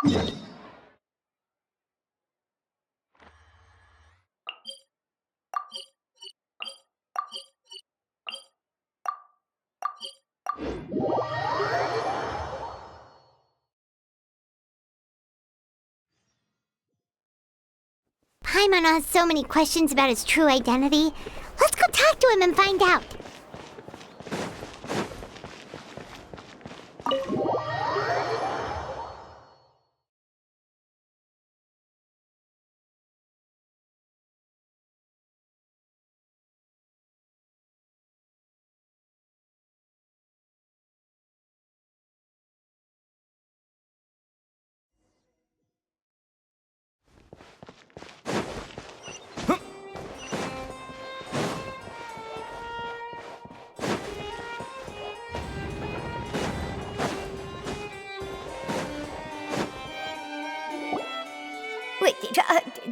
Paimon has so many questions about his true identity. Let's go talk to him and find out. Wait,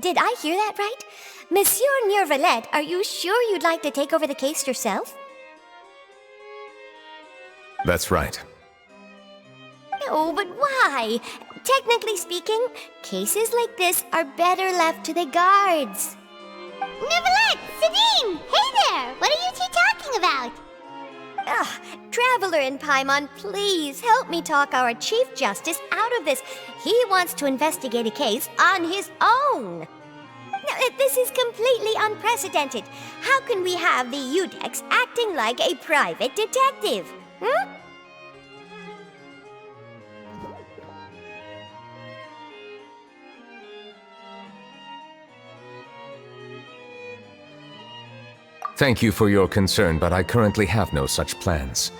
did I hear that right? Monsieur Neuvillette, are you sure you'd like to take over the case yourself? That's right. No, but why? Technically speaking, cases like this are better left to the guards. Neuvillette! Sidine! Hey there! What are you two talking about? Traveler in Paimon, please help me talk our Chief Justice out of this. He wants to investigate a case on his own. Now, this is completely unprecedented. How can we have the Udex acting like a private detective? Thank you for your concern, but I currently have no such plans.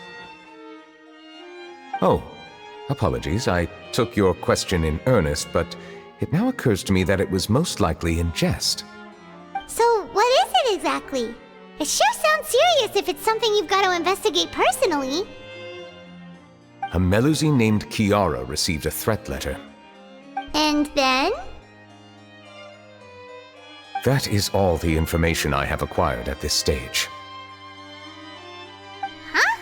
Oh, apologies. I took your question in earnest, but it now occurs to me that it was most likely in jest. So, what is it exactly? It sure sounds serious if it's something you've got to investigate personally. A Melusine named Kiara received a threat letter. And then? That is all the information I have acquired at this stage. Huh?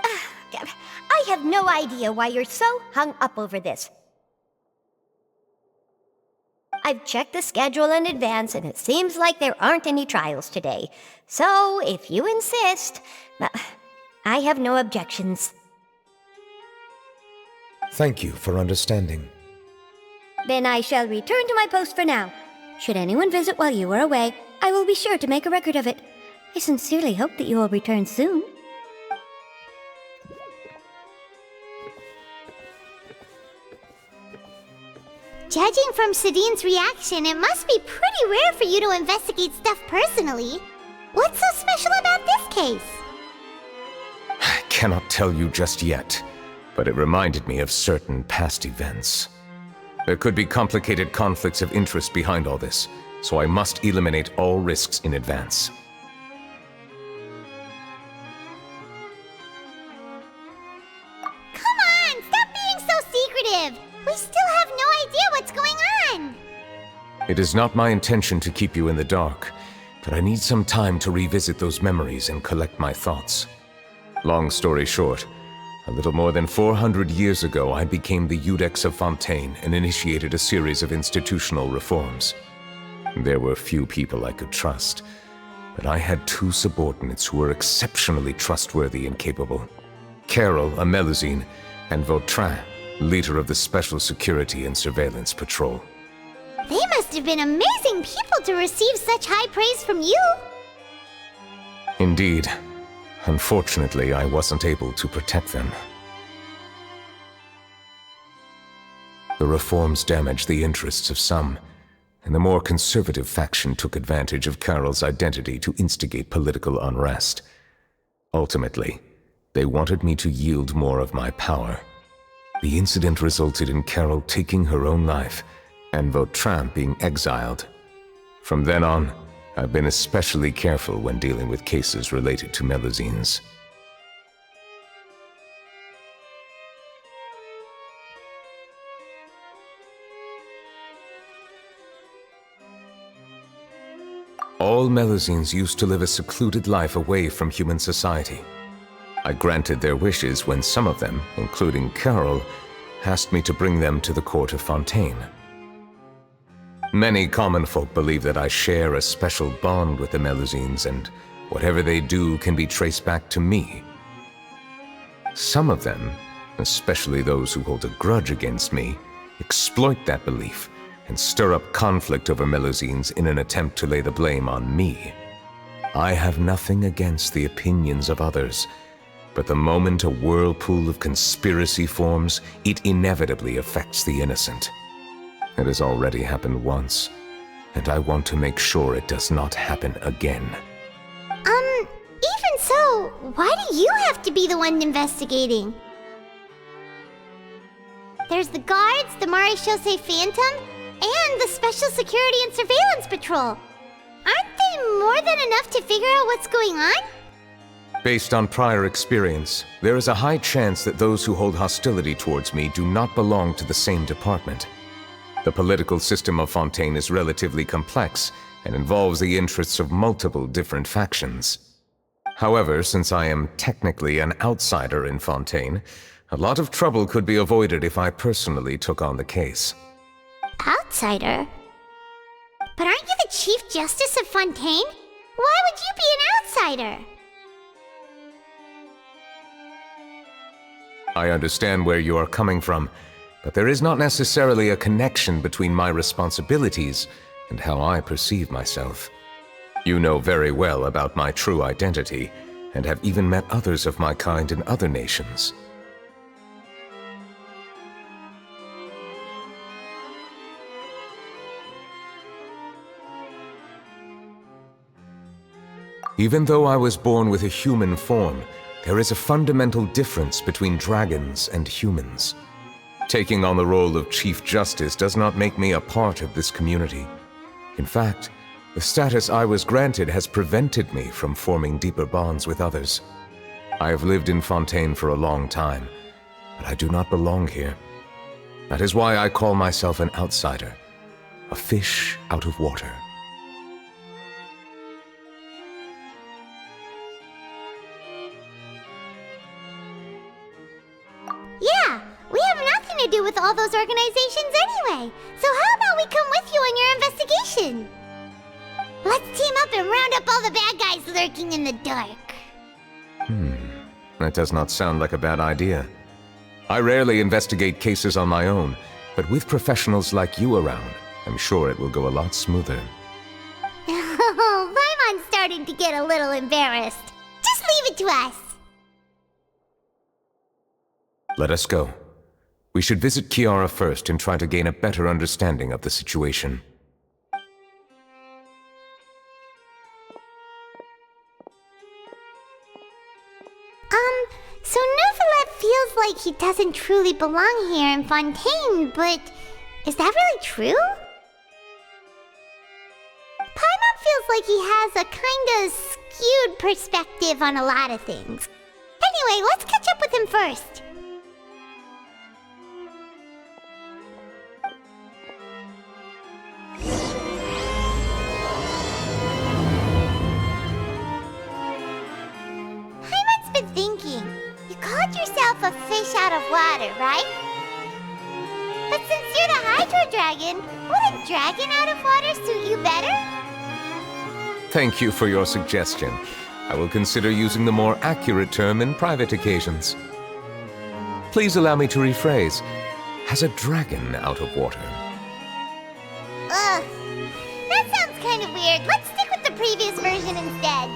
I have no idea why you're so hung up over this. I've checked the schedule in advance, and it seems like there aren't any trials today. So, if you insist, I have no objections. Thank you for understanding. Then I shall return to my post for now. Should anyone visit while you are away, I will be sure to make a record of it. I sincerely hope that you will return soon. Judging from Sidine's reaction, it must be pretty rare for you to investigate stuff personally. What's so special about this case? I cannot tell you just yet, but it reminded me of certain past events. There could be complicated conflicts of interest behind all this, so I must eliminate all risks in advance. Come on, stop being so secretive! We still have no idea what's going on! It is not my intention to keep you in the dark, but I need some time to revisit those memories and collect my thoughts. Long story short, a little more than 400 years ago, I became the Udex of Fontaine and initiated a series of institutional reforms. There were few people I could trust, but I had two subordinates who were exceptionally trustworthy and capable. Carol, a Melusine, and Vautrin, leader of the Special Security and Surveillance Patrol. They must have been amazing people to receive such high praise from you! Indeed. Unfortunately, I wasn't able to protect them. The reforms damaged the interests of some, and the more conservative faction took advantage of Carol's identity to instigate political unrest. Ultimately, they wanted me to yield more of my power. The incident resulted in Carol taking her own life, and Vautrin being exiled. From then on, I've been especially careful when dealing with cases related to Melusines. All Melusines used to live a secluded life away from human society. I granted their wishes when some of them, including Carol, asked me to bring them to the court of Fontaine. Many common folk believe that I share a special bond with the Melusines, and whatever they do can be traced back to me. Some of them, especially those who hold a grudge against me, exploit that belief and stir up conflict over Melusines in an attempt to lay the blame on me. I have nothing against the opinions of others, but the moment a whirlpool of conspiracy forms, it inevitably affects the innocent. It has already happened once, and I want to make sure it does not happen again. Even so, why do you have to be the one investigating? There's the guards, the Marechaussee Phantom, and the Special Security and Surveillance Patrol. Aren't they more than enough to figure out what's going on? Based on prior experience, there is a high chance that those who hold hostility towards me do not belong to the same department. The political system of Fontaine is relatively complex and involves the interests of multiple different factions. However, since I am technically an outsider in Fontaine, a lot of trouble could be avoided if I personally took on the case. Outsider? But aren't you the Chief Justice of Fontaine? Why would you be an outsider? I understand where you are coming from, but there is not necessarily a connection between my responsibilities and how I perceive myself. You know very well about my true identity, and have even met others of my kind in other nations. Even though I was born with a human form, there is a fundamental difference between dragons and humans. Taking on the role of Chief Justice does not make me a part of this community. In fact, the status I was granted has prevented me from forming deeper bonds with others. I have lived in Fontaine for a long time, but I do not belong here. That is why I call myself an outsider, a fish out of water. Yeah, we have nothing to do with all those organizations anyway. So how about we come with you on your investigation? Let's team up and round up all the bad guys lurking in the dark. That does not sound like a bad idea. I rarely investigate cases on my own, but with professionals like you around, I'm sure it will go a lot smoother. Oh, Paimon's starting to get a little embarrassed. Just leave it to us. Let us go. We should visit Kiara first and try to gain a better understanding of the situation. So Neuvillette feels like he doesn't truly belong here in Fontaine, but is that really true? Paimon feels like he has a kinda skewed perspective on a lot of things. Anyway, let's catch up with him first. Paimon's been thinking. You called yourself a fish out of water, right? But since you're the Hydro Dragon, would a dragon out of water suit you better? Thank you for your suggestion. I will consider using the more accurate term in private occasions. Please allow me to rephrase. Has a dragon out of water? Ugh. That sounds kind of weird. Let's stick with the previous version instead.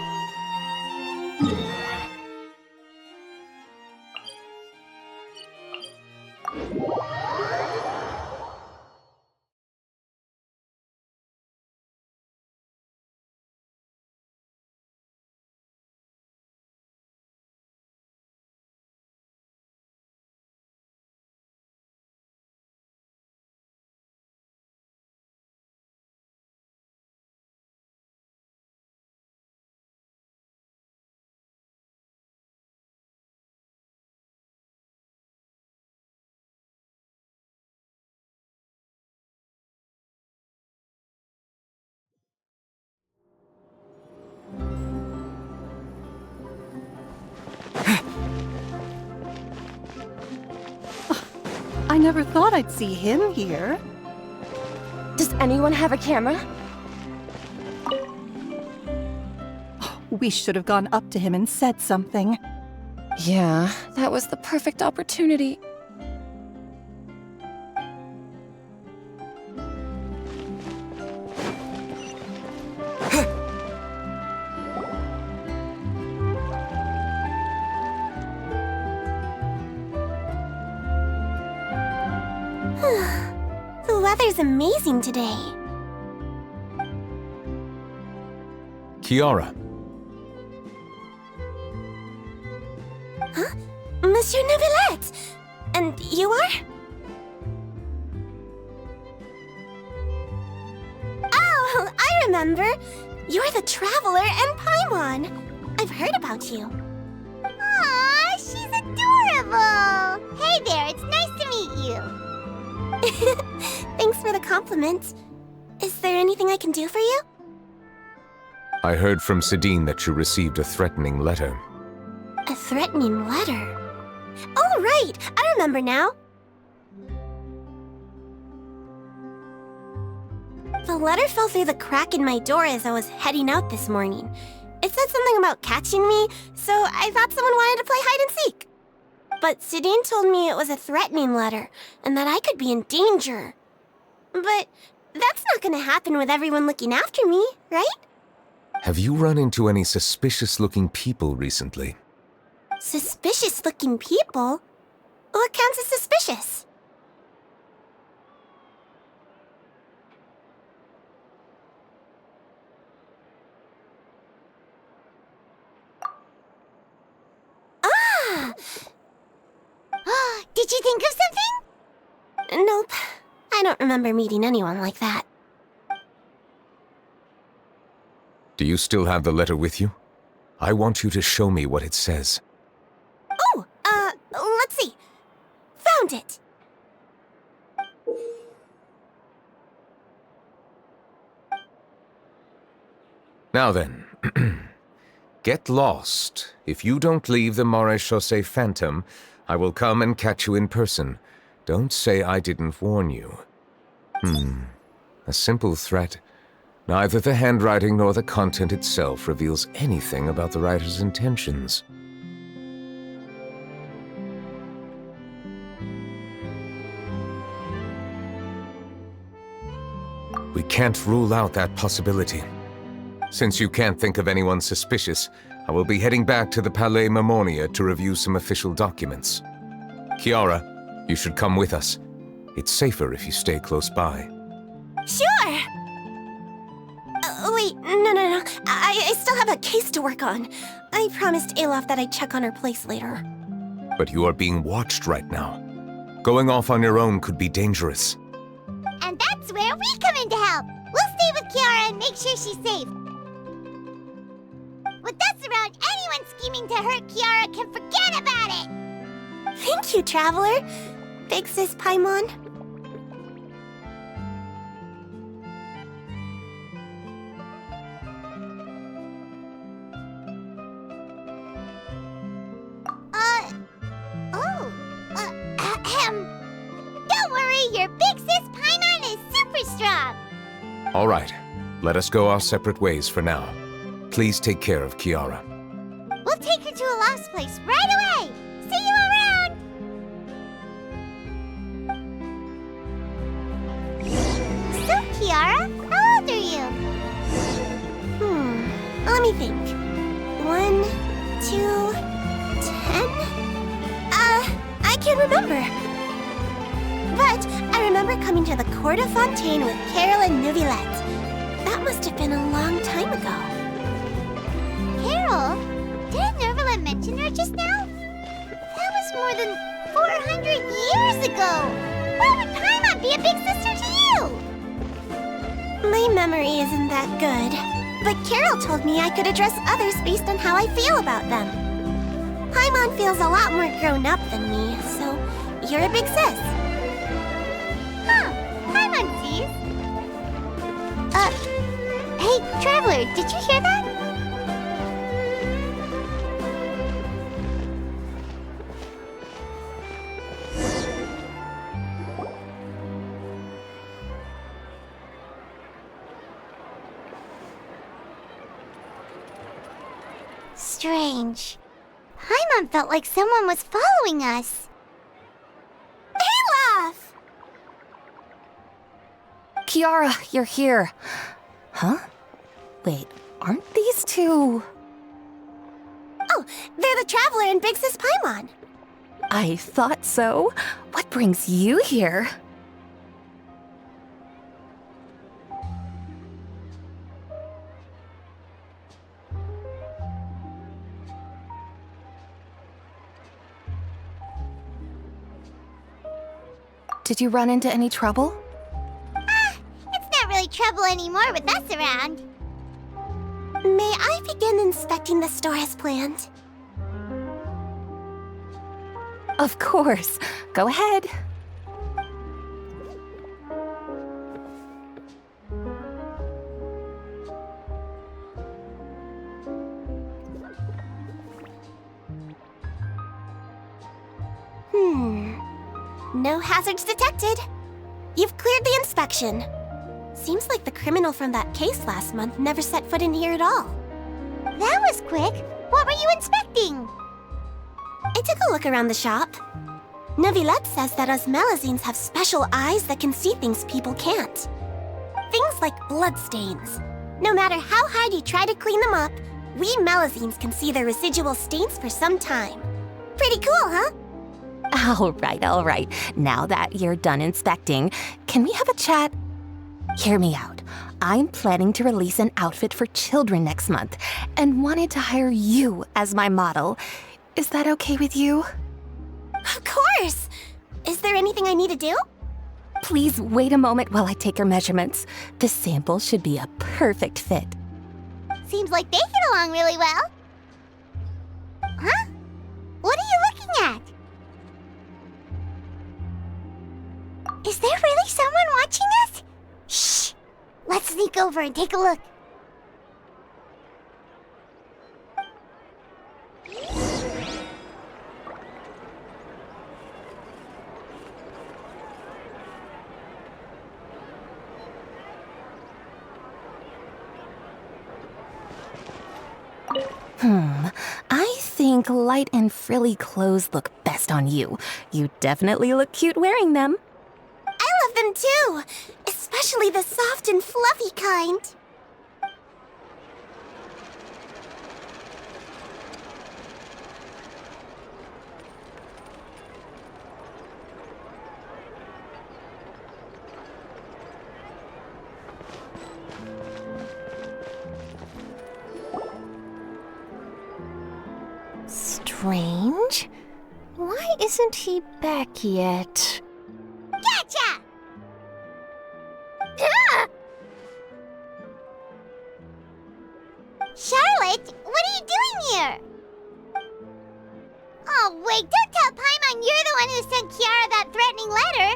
I never thought I'd see him here. Does anyone have a camera? We should have gone up to him and said something. Yeah, that was the perfect opportunity. The weather's amazing today. Kiara, Monsieur Neuvillette! And you are? Oh, I remember! You're the Traveler and Paimon! I've heard about you. Aw, she's adorable! Hey there, it's nice to meet you. Thanks for the compliment. Is there anything I can do for you? I heard from Sidine that you received a threatening letter. A threatening letter? Oh, right! I remember now. The letter fell through the crack in my door as I was heading out this morning. It said something about catching me, so I thought someone wanted to play hide and seek. But Sidine told me it was a threatening letter, and that I could be in danger. But that's not gonna happen with everyone looking after me, right? Have you run into any suspicious-looking people recently? Suspicious-looking people? What counts as suspicious? Ah! Did you think of something? Nope. I don't remember meeting anyone like that. Do you still have the letter with you? I want you to show me what it says. Oh, let's see. Found it. Now then, get lost. If you don't leave the Maréchaussée Phantom, I will come and catch you in person. Don't say I didn't warn you. A simple threat. Neither the handwriting nor the content itself reveals anything about the writer's intentions. We can't rule out that possibility. Since you can't think of anyone suspicious, I will be heading back to the Palais Mermonia to review some official documents. Kiara, you should come with us. It's safer if you stay close by. Sure! Wait, no. I still have a case to work on. I promised Alof that I'd check on her place later. But you are being watched right now. Going off on your own could be dangerous. And that's where we come in to help. We'll stay with Kiara and make sure she's safe. With us around, anyone scheming to hurt Kiara can forget about it! Thank you, Traveler. Big Sis Paimon. Don't worry, your Big Sis Paimon is super strong. All right, let us go our separate ways for now. Please take care of Kiara. We'll take her to a lost place right away. See you around. So, Kiara, how old are you? Let me think. 1, 2, 10? I can't remember. But I remember coming to the Court of Fontaine with Carol and Neuvillette. That must have been a long time ago. Carol? Didn't Neuvillette mention her just now? That was more than 400 years ago. Why would Paimon be a big sister to you? My memory isn't that good. But Carol told me I could address others based on how I feel about them. Paimon feels a lot more grown up than me, so you're a big sis. Huh, Paimon sees. Hey, Traveler, did you hear that? strange. Paimon felt like someone was following us. Olaf! Kiara, you're here. Huh? Wait, aren't these two... Oh, they're the Traveler and Big Sis Paimon. I thought so. What brings you here? Did you run into any trouble? It's not really trouble anymore with us around. May I begin inspecting the store as planned? Of course. Go ahead. No hazards detected. You've cleared the inspection. Seems like the criminal from that case last month never set foot in here at all. That was quick. What were you inspecting? I took a look around the shop. Neuvillette says that us Melazines have special eyes that can see things people can't. Things like bloodstains. No matter how hard you try to clean them up, we Melazines can see their residual stains for some time. Pretty cool, huh? All right. Now that you're done inspecting, can we have a chat? Hear me out. I'm planning to release an outfit for children next month and wanted to hire you as my model. Is that okay with you? Of course! Is there anything I need to do? Please wait a moment while I take your measurements. The sample should be a perfect fit. Seems like they get along really well. Huh? What are you looking at? Is there really someone watching us? Shh! Let's sneak over and take a look. I think light and frilly clothes look best on you. You definitely look cute wearing them. I love them too! Especially the soft and fluffy kind. Strange. Why isn't he back yet? Gotcha! Ah! Charlotte, what are you doing here? Oh, wait, don't tell Paimon you're the one who sent Kiara that threatening letter.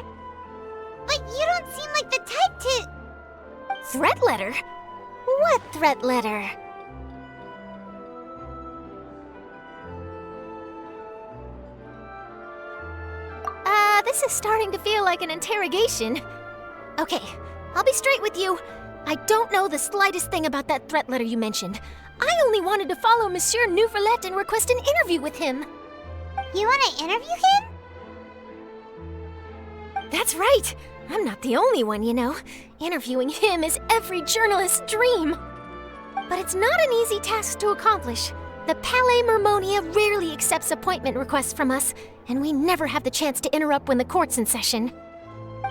But you don't seem like the type to... Threat letter? What threat letter? This is starting to feel like an interrogation. Okay, I'll be straight with you. I don't know the slightest thing about that threat letter you mentioned. I only wanted to follow Monsieur Neuvillette and request an interview with him. You want to interview him? That's right. I'm not the only one, you know. Interviewing him is every journalist's dream. But it's not an easy task to accomplish. The Palais Mermonia rarely accepts appointment requests from us, and we never have the chance to interrupt when the court's in session.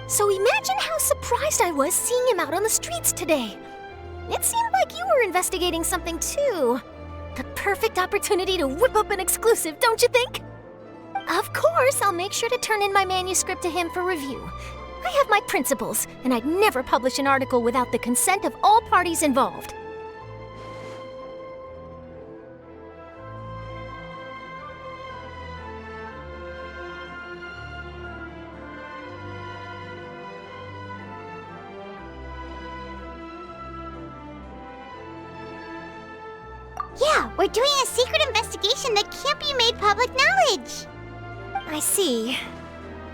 So imagine how surprised I was seeing him out on the streets today. It seemed like you were investigating something too. The perfect opportunity to whip up an exclusive, don't you think? Of course, I'll make sure to turn in my manuscript to him for review. I have my principles, and I'd never publish an article without the consent of all parties involved. Yeah, we're doing a secret investigation that can't be made public knowledge. I see.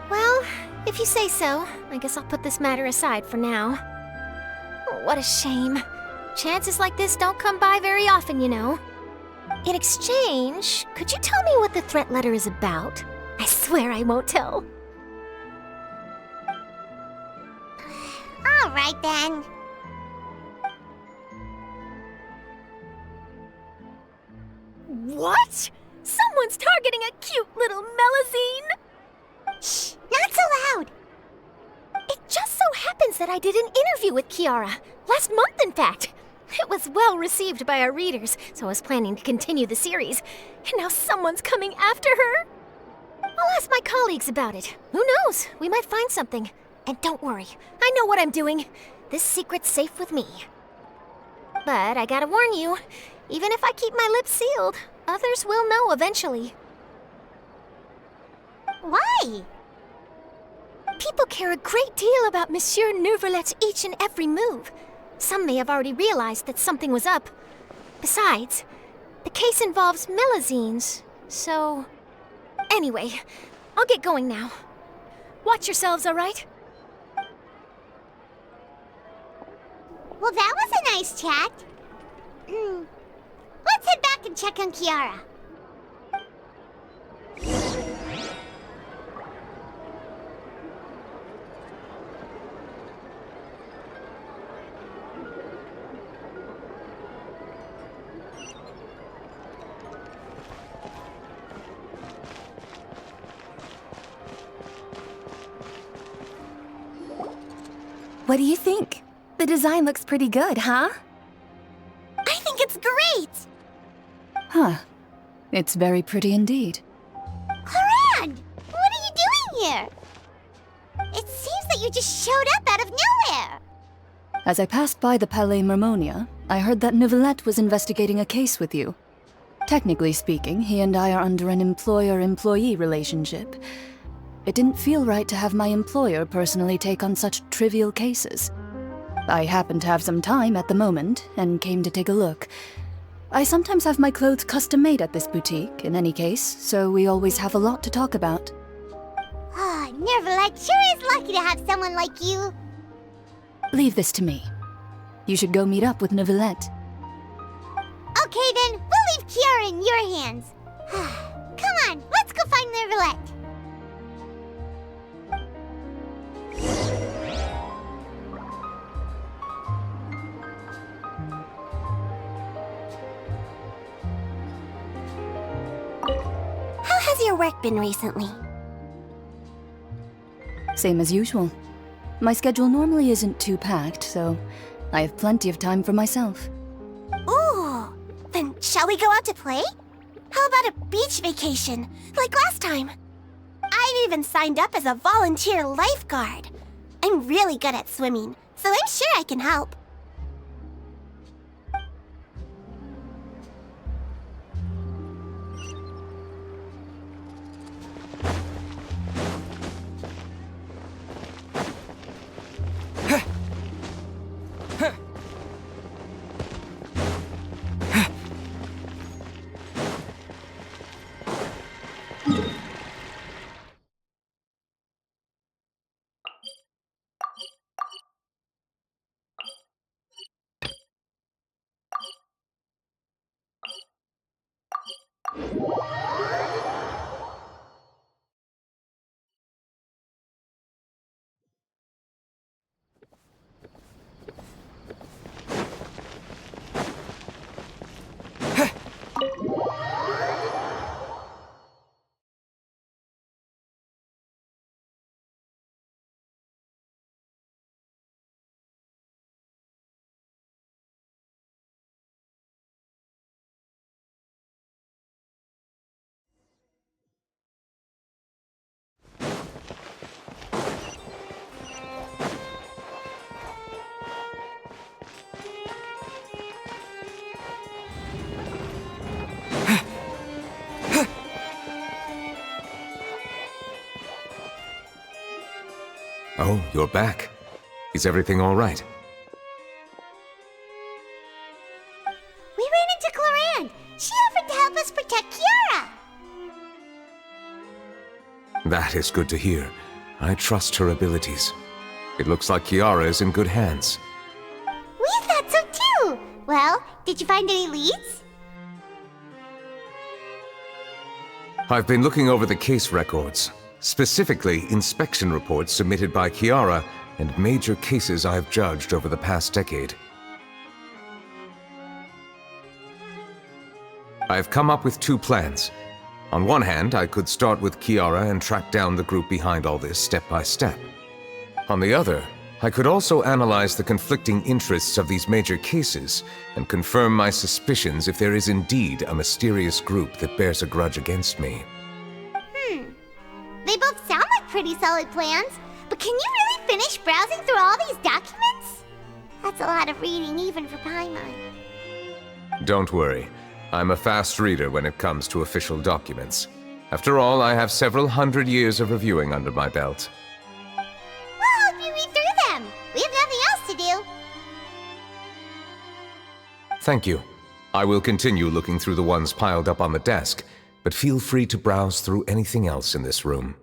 Well, if you say so, I guess I'll put this matter aside for now. Oh, what a shame. Chances like this don't come by very often, you know. In exchange, could you tell me what the threat letter is about? I swear I won't tell. All right then. What? Someone's targeting a cute little melazine? Shh, not so loud. It just so happens that I did an interview with Kiara. Last month, in fact. It was well received by our readers, so I was planning to continue the series. And now someone's coming after her. I'll ask my colleagues about it. Who knows? We might find something. And don't worry, I know what I'm doing. This secret's safe with me. But I gotta warn you, even if I keep my lips sealed, others will know eventually. Why? People care a great deal about Monsieur Neuvillette's each and every move. Some may have already realized that something was up. Besides, the case involves melazines, so... Anyway, I'll get going now. Watch yourselves, all right? Well, that was a nice chat. Let's head back and check on Kiara. What do you think? The design looks pretty good, huh? I think it's great! Huh. It's very pretty indeed. Clorand! What are you doing here? It seems that you just showed up out of nowhere! As I passed by the Palais Mermonia, I heard that Neuvillette was investigating a case with you. Technically speaking, he and I are under an employer-employee relationship. It didn't feel right to have my employer personally take on such trivial cases. I happen to have some time at the moment, and came to take a look. I sometimes have my clothes custom-made at this boutique, in any case, so we always have a lot to talk about. Ah, Neuvillette sure is lucky to have someone like you. Leave this to me. You should go meet up with Neuvillette. Okay then, we'll leave Kiara in your hands. Come on, let's go find Neuvillette. How has your work been recently? Same as usual. My schedule normally isn't too packed, so I have plenty of time for myself. Ooh, then shall we go out to play? How about a beach vacation, like last time? I've even signed up as a volunteer lifeguard. I'm really good at swimming, so I'm sure I can help. Oh, you're back. Is everything all right? We ran into Clorand. She offered to help us protect Kiara. That is good to hear. I trust her abilities. It looks like Kiara is in good hands. We thought so too. Well, did you find any leads? I've been looking over the case records, specifically inspection reports submitted by Kiara and major cases I've judged over the past decade. I've come up with two plans. On one hand, I could start with Kiara and track down the group behind all this step by step. On the other, I could also analyze the conflicting interests of these major cases and confirm my suspicions if there is indeed a mysterious group that bears a grudge against me. They both sound like pretty solid plans, but can you really finish browsing through all these documents? That's a lot of reading even for Paimon. Don't worry. I'm a fast reader when it comes to official documents. After all, I have several hundred years of reviewing under my belt. We'll help you read through them. We have nothing else to do. Thank you. I will continue looking through the ones piled up on the desk, but feel free to browse through anything else in this room.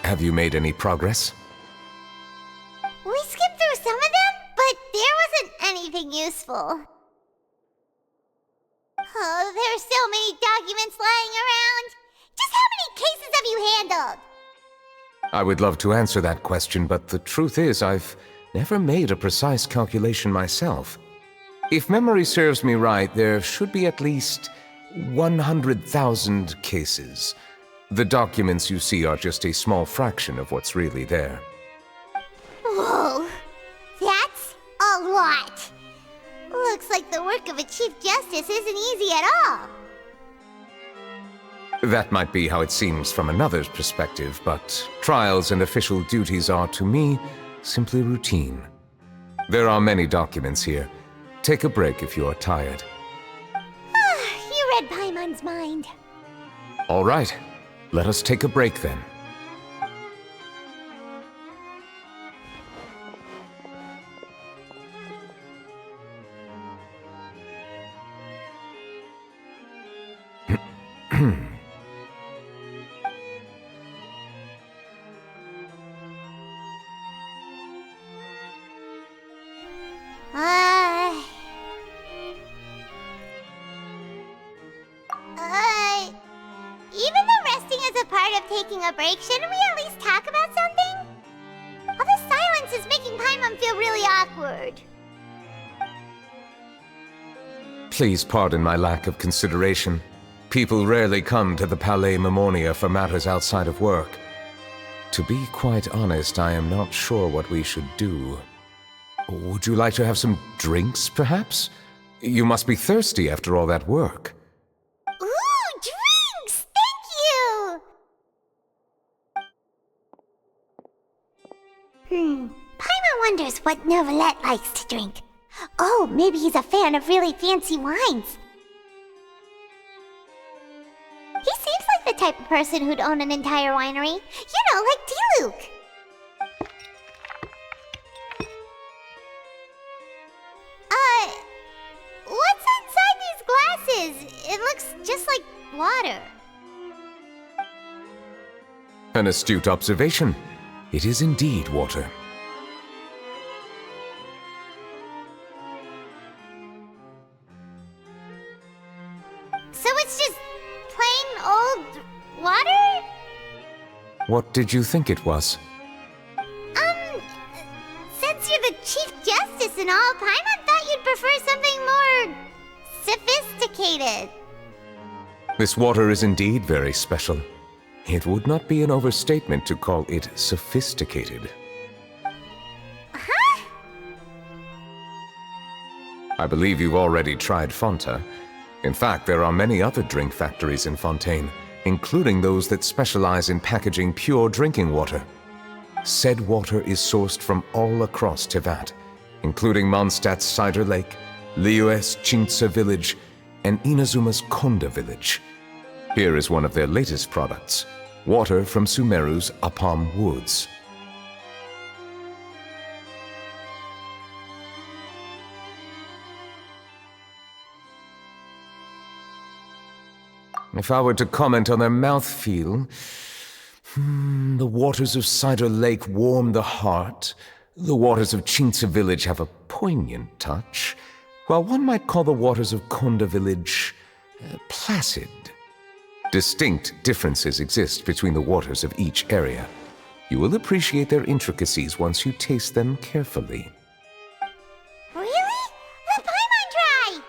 Have you made any progress? We skimmed through some of them, but there wasn't anything useful. Oh, there's so many documents lying around. Just how many cases have you handled? I would love to answer that question, but the truth is I've never made a precise calculation myself. If memory serves me right, there should be at least 100,000 cases. The documents you see are just a small fraction of what's really there. Whoa, that's a lot. Looks like the work of a Chief Justice isn't easy at all. That might be how it seems from another's perspective, but trials and official duties are, to me, simply routine. There are many documents here. Take a break if you are tired. You read Paimon's mind. All right, let us take a break then. Even though resting is a part of taking a break, shouldn't we at least talk about something? All this silence is making Paimon feel really awkward. Please pardon my lack of consideration. People rarely come to the Palais Mermonia for matters outside of work. To be quite honest, I am not sure what we should do. Would you like to have some drinks, perhaps? You must be thirsty after all that work. Ooh, drinks! Thank you! Paimon wonders what Neuvillette likes to drink. Oh, maybe he's a fan of really fancy wines. He seems like the type of person who'd own an entire winery. You know, like D-Luke. What's inside these glasses? It looks just like water. An astute observation. It is indeed water. So it's just plain old water? What did you think it was? Since you're the Chief Justice and all, Paimon thought you'd prefer something more sophisticated. This water is indeed very special. It would not be an overstatement to call it sophisticated. Huh? I believe you've already tried Fonta. In fact, there are many other drink factories in Fontaine, including those that specialize in packaging pure drinking water. Said water is sourced from all across Tevat, including Mondstadt's Cider Lake, Liyue's Chintsa village, and Inazuma's Konda village. Here is one of their latest products, water from Sumeru's Apam Woods. If I were to comment on their mouthfeel, the waters of Cider Lake warm the heart. The waters of Chintsa Village have a poignant touch, while one might call the waters of Konda Village placid. Distinct differences exist between the waters of each area. You will appreciate their intricacies once you taste them carefully. Really? Let Paimon try!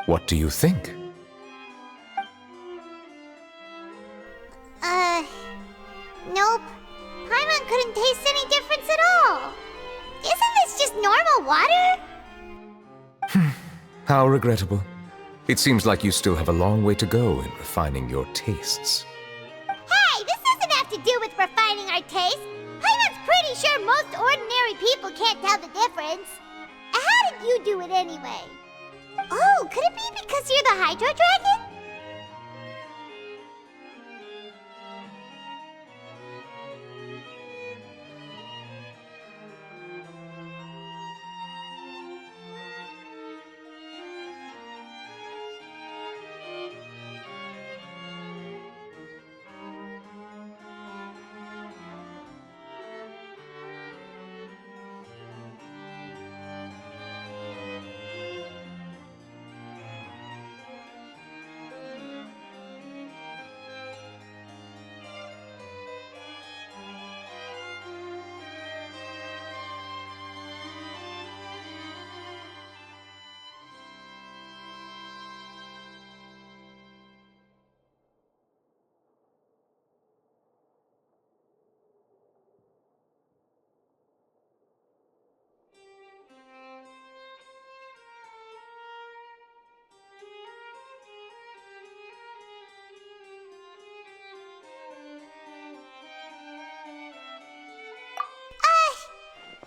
What do you think? Nope. Paimon couldn't taste any difference at all. Isn't this just normal water? How regrettable. It seems like you still have a long way to go in refining your tastes. Hey, this doesn't have to do with refining our taste. Paimon's pretty sure most ordinary people can't tell the difference. How did you do it anyway? Oh, could it be because you're the Hydro Dragon?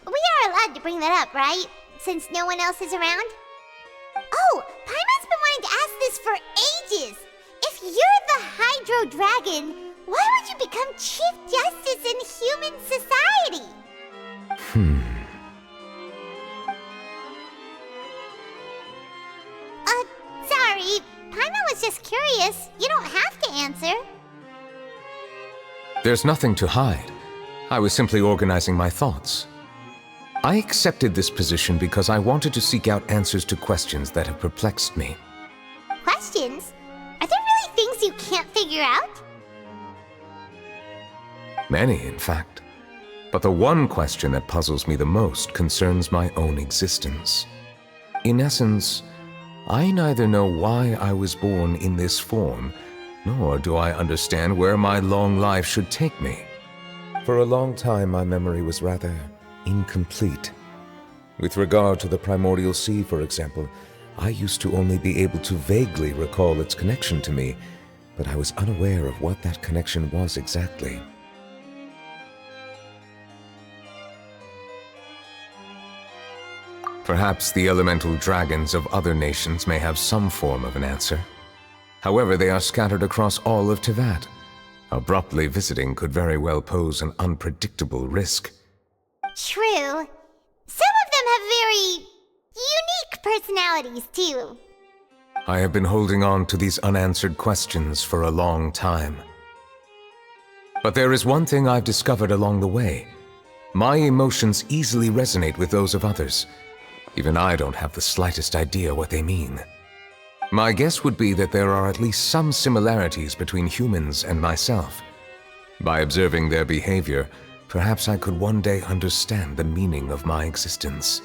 We are allowed to bring that up, right? Since no one else is around? Oh, Paimon's been wanting to ask this for ages! If you're the Hydro Dragon, why would you become Chief Justice in human society? Sorry. Paimon was just curious. You don't have to answer. There's nothing to hide. I was simply organizing my thoughts. I accepted this position because I wanted to seek out answers to questions that have perplexed me. Questions? Are there really things you can't figure out? Many, in fact. But the one question that puzzles me the most concerns my own existence. In essence, I neither know why I was born in this form, nor do I understand where my long life should take me. For a long time, my memory was rather incomplete. With regard to the primordial sea, for example, I used to only be able to vaguely recall its connection to me, but I was unaware of what that connection was exactly. Perhaps the elemental dragons of other nations may have some form of an answer. However, they are scattered across all of Teyvat. Abruptly visiting could very well pose an unpredictable risk. True. Some of them have very unique personalities, too. I have been holding on to these unanswered questions for a long time. But there is one thing I've discovered along the way. My emotions easily resonate with those of others. Even I don't have the slightest idea what they mean. My guess would be that there are at least some similarities between humans and myself. By observing their behavior, perhaps I could one day understand the meaning of my existence.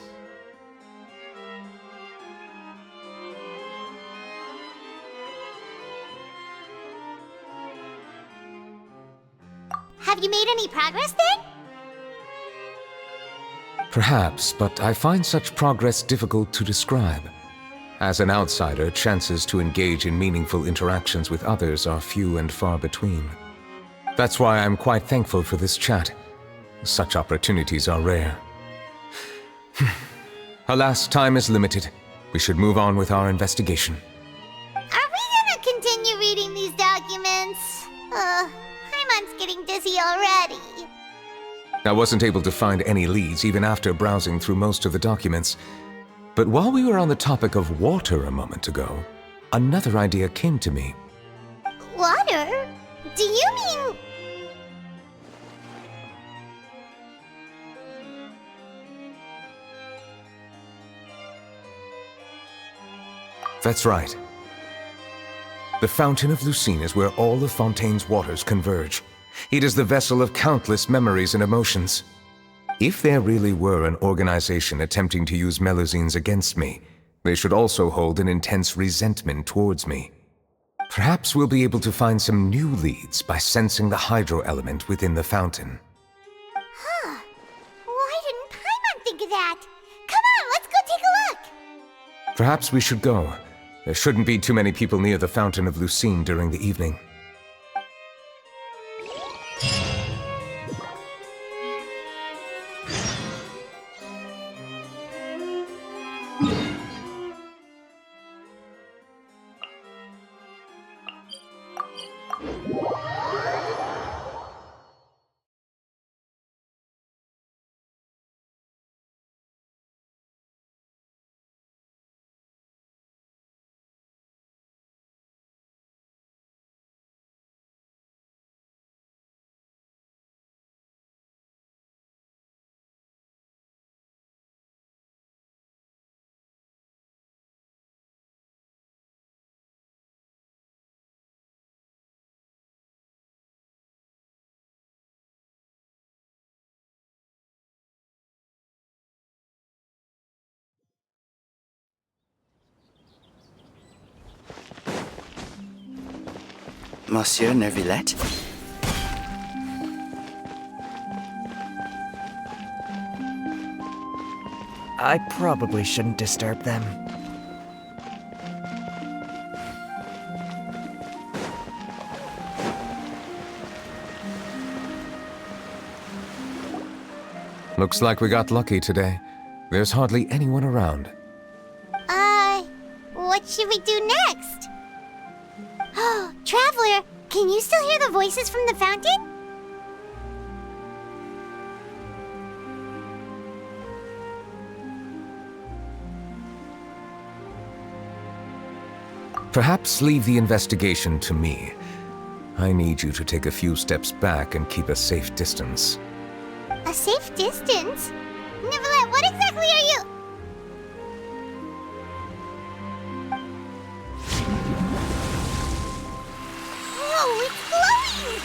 Have you made any progress then? Perhaps, but I find such progress difficult to describe. As an outsider, chances to engage in meaningful interactions with others are few and far between. That's why I'm quite thankful for this chat. Such opportunities are rare. Alas, time is limited. We should move on with our investigation. Are we gonna continue reading these documents? Paimon's getting dizzy already. I wasn't able to find any leads even after browsing through most of the documents. But while we were on the topic of water a moment ago, another idea came to me. Water? Do you mean... That's right. The Fountain of Lucine is where all of Fontaine's waters converge. It is the vessel of countless memories and emotions. If there really were an organization attempting to use Melusines against me, they should also hold an intense resentment towards me. Perhaps we'll be able to find some new leads by sensing the hydro element within the fountain. Huh. Why didn't Paimon think of that? Come on, let's go take a look! Perhaps we should go. There shouldn't be too many people near the Fountain of Lucine during the evening. Monsieur Neuvillette? I probably shouldn't disturb them. Looks like we got lucky today. There's hardly anyone around. What should we do next? Oh, Traveler, can you still hear the voices from the fountain? Perhaps leave the investigation to me. I need you to take a few steps back and keep a safe distance. A safe distance? Neuvillette, what exactly are you... Oh, it's glowing!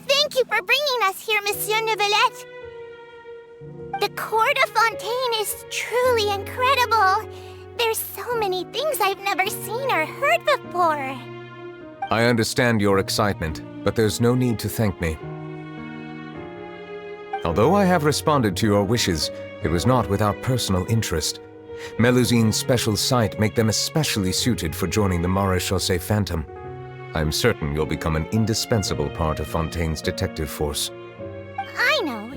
Thank you for bringing us here, Monsieur Neuvillette. The court of Fontaine is truly incredible. There's so many things I've never seen or heard before. I understand your excitement, but there's no need to thank me. Although I have responded to your wishes, it was not without personal interest. Melusine's special sight make them especially suited for joining the Maréchaussée Phantom. I'm certain you'll become an indispensable part of Fontaine's detective force. I know,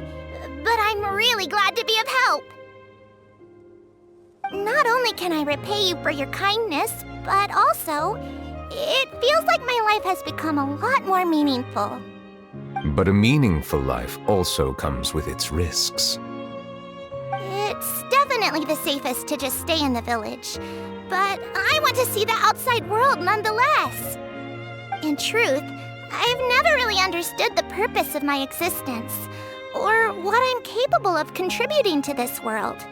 but I'm really glad to be of help. Not only can I repay you for your kindness, but also, it feels like my life has become a lot more meaningful. But a meaningful life also comes with its risks. It's definitely the safest to just stay in the village, but I want to see the outside world nonetheless. In truth, I've never really understood the purpose of my existence, or what I'm capable of contributing to this world.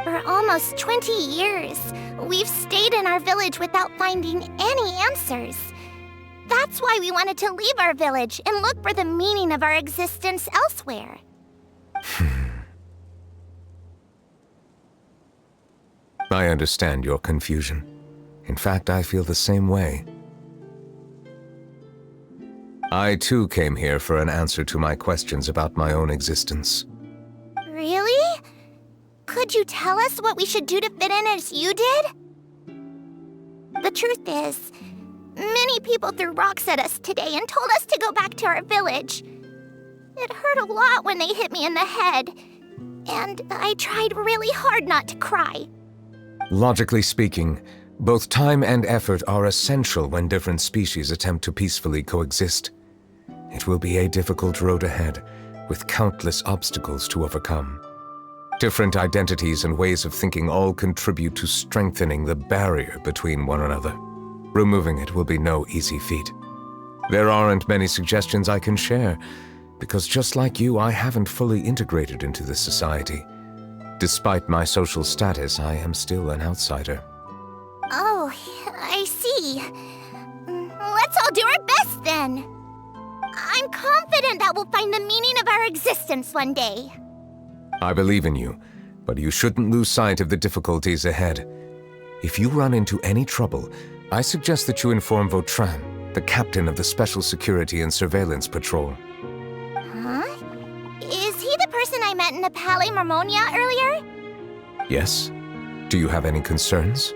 For almost 20 years, we've stayed in our village without finding any answers. That's why we wanted to leave our village and look for the meaning of our existence elsewhere. I understand your confusion. In fact, I feel the same way. I too came here for an answer to my questions about my own existence. Really? Could you tell us what we should do to fit in as you did? The truth is, many people threw rocks at us today and told us to go back to our village. It hurt a lot when they hit me in the head, and I tried really hard not to cry. Logically speaking, both time and effort are essential when different species attempt to peacefully coexist. It will be a difficult road ahead, with countless obstacles to overcome. Different identities and ways of thinking all contribute to strengthening the barrier between one another. Removing it will be no easy feat. There aren't many suggestions I can share, because just like you, I haven't fully integrated into this society. Despite my social status, I am still an outsider. Oh, I see. Let's all do our best then. I'm confident that we'll find the meaning of our existence one day. I believe in you, but you shouldn't lose sight of the difficulties ahead. If you run into any trouble, I suggest that you inform Vautrin, the captain of the Special Security and Surveillance Patrol. Huh? Is he the person I met in the Palais Marmonia earlier? Yes? Do you have any concerns?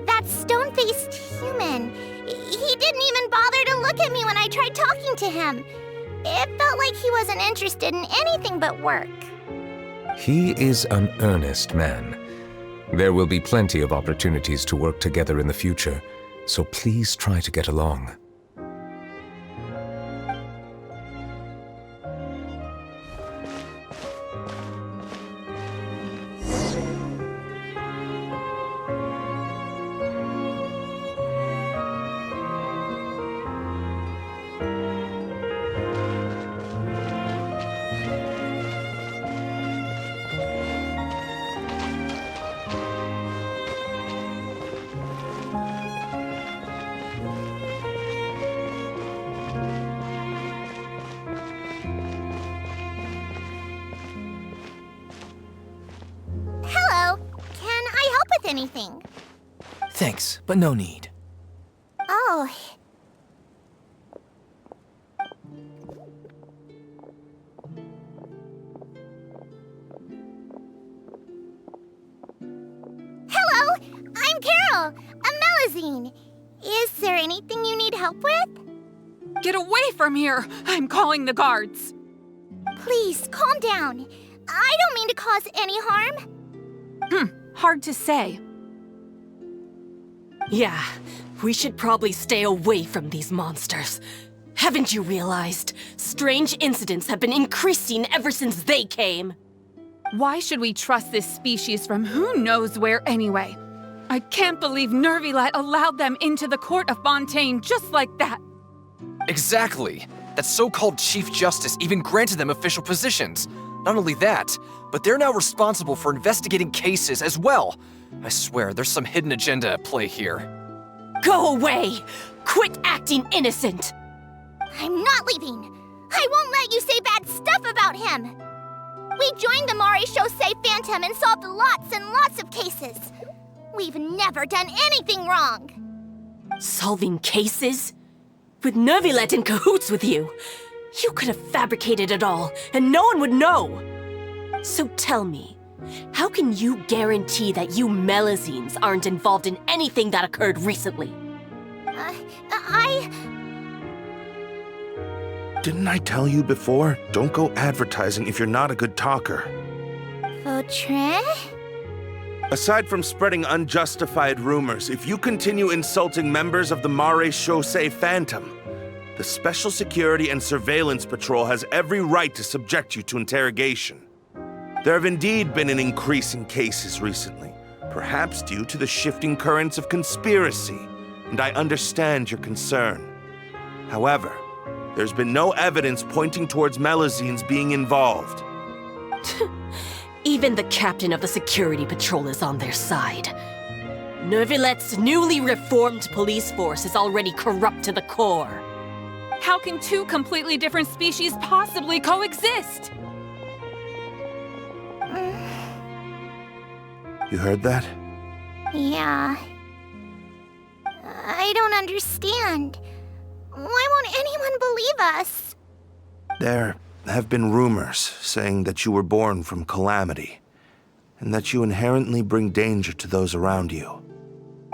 That stone-faced human. He didn't even bother to look at me when I tried talking to him. It felt like he wasn't interested in anything but work. He is an earnest man. There will be plenty of opportunities to work together in the future, so please try to get along. Anything. Thanks, but no need. Oh. Hello, I'm Carol, a Melusine. Is there anything you need help with? Get away from here! I'm calling the guards. Please, calm down. I don't mean to cause any harm. Hard to say. Yeah, we should probably stay away from these monsters. Haven't you realized? Strange incidents have been increasing ever since they came. Why should we trust this species from who knows where anyway? I can't believe Neuvillette allowed them into the court of Fontaine just like that. Exactly. That so-called Chief Justice even granted them official positions. Not only that, but they're now responsible for investigating cases as well. I swear, there's some hidden agenda at play here. Go away! Quit acting innocent! I'm not leaving. I won't let you say bad stuff about him. We joined the Maréchaussée Phantom and solved lots and lots of cases. We've never done anything wrong. Solving cases? With Neuvillette in cahoots with you? You could have fabricated it all, and no one would know! So tell me, how can you guarantee that you Melazines aren't involved in anything that occurred recently? Didn't I tell you before? Don't go advertising if you're not a good talker. Vautrin? Aside from spreading unjustified rumors, if you continue insulting members of the Mare Chaussee Phantom, the Special Security and Surveillance Patrol has every right to subject you to interrogation. There have indeed been an increase in cases recently, perhaps due to the shifting currents of conspiracy, and I understand your concern. However, there's been no evidence pointing towards Melazines being involved. Even the captain of the security patrol is on their side. Neuvillette's newly reformed police force is already corrupt to the core. How can two completely different species possibly coexist? You heard that? Yeah. I don't understand. Why won't anyone believe us? There have been rumors saying that you were born from calamity, and that you inherently bring danger to those around you.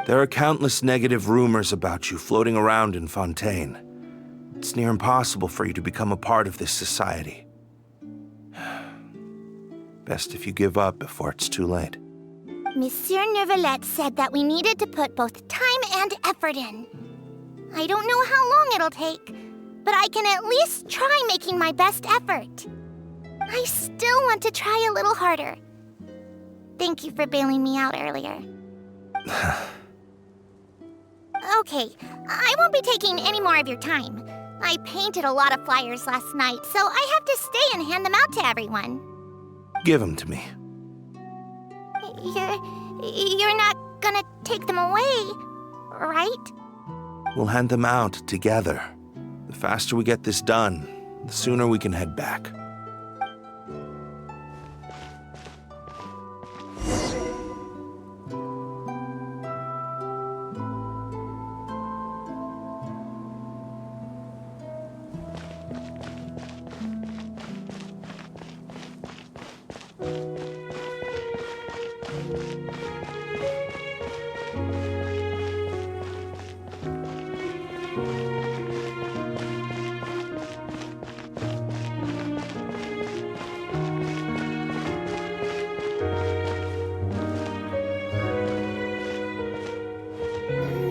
There are countless negative rumors about you floating around in Fontaine. It's near impossible for you to become a part of this society. Best if you give up before it's too late. Monsieur Neuvillette said that we needed to put both time and effort in. I don't know how long it'll take, but I can at least try making my best effort. I still want to try a little harder. Thank you for bailing me out earlier. Okay, I won't be taking any more of your time. I painted a lot of flyers last night, so I have to stay and hand them out to everyone. Give them to me. You're not gonna take them away, right? We'll hand them out together. The faster we get this done, the sooner we can head back.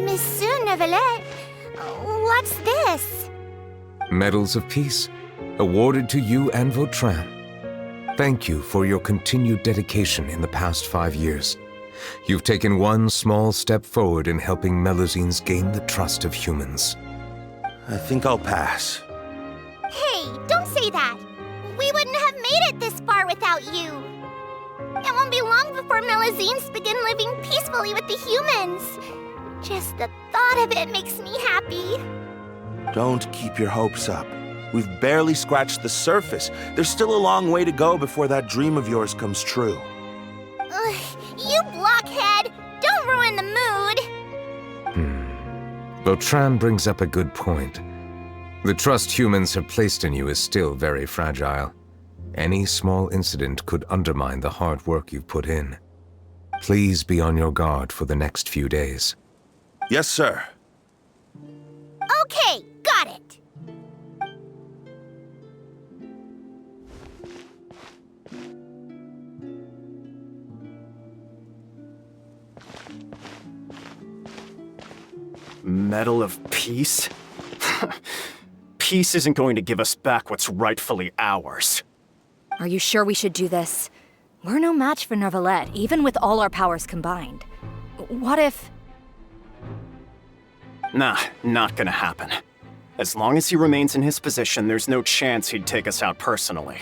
Monsieur Neuvillette, what's this? Medals of Peace, awarded to you and Vautrin. Thank you for your continued dedication in the past 5 years. You've taken one small step forward in helping Melazines gain the trust of humans. I think I'll pass. Hey, don't say that. We wouldn't have made it this far without you. It won't be long before Melazines begin living peacefully with the humans. Just the thought of it makes me happy. Don't keep your hopes up. We've barely scratched the surface. There's still a long way to go before that dream of yours comes true. You blockhead! Don't ruin the mood! Vautrin brings up a good point. The trust humans have placed in you is still very fragile. Any small incident could undermine the hard work you've put in. Please be on your guard for the next few days. Yes, sir. Okay, got it. Medal of Peace? Peace isn't going to give us back what's rightfully ours. Are you sure we should do this? We're no match for Neuvillette, even with all our powers combined. What if... Nah, not gonna happen. As long as he remains in his position, there's no chance he'd take us out personally.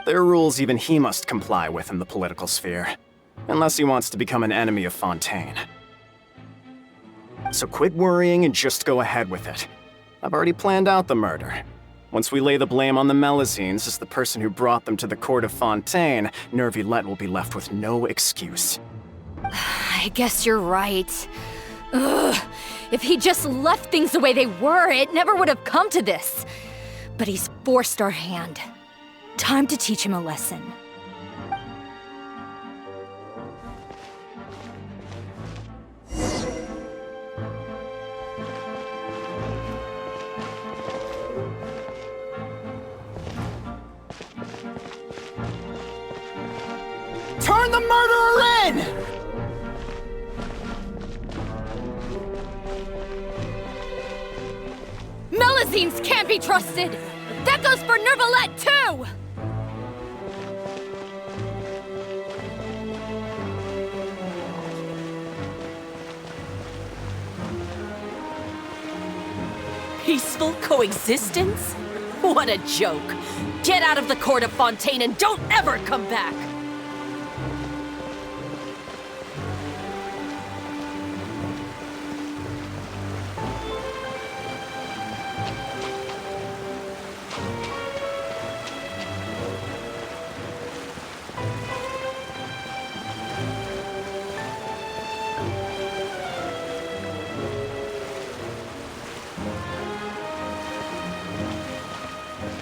There are rules even he must comply with in the political sphere, unless he wants to become an enemy of Fontaine. So quit worrying and just go ahead with it. I've already planned out the murder. Once we lay the blame on the Melazines as the person who brought them to the court of Fontaine, Neuvillette will be left with no excuse. I guess you're right. Ugh. If he just left things the way they were, it never would have come to this. but he's forced our hand. Time to teach him a lesson. Turn the murderer in! Melazines can't be trusted! That goes for Neuvillette, too! Peaceful coexistence? What a joke! Get out of the court of Fontaine and don't ever come back!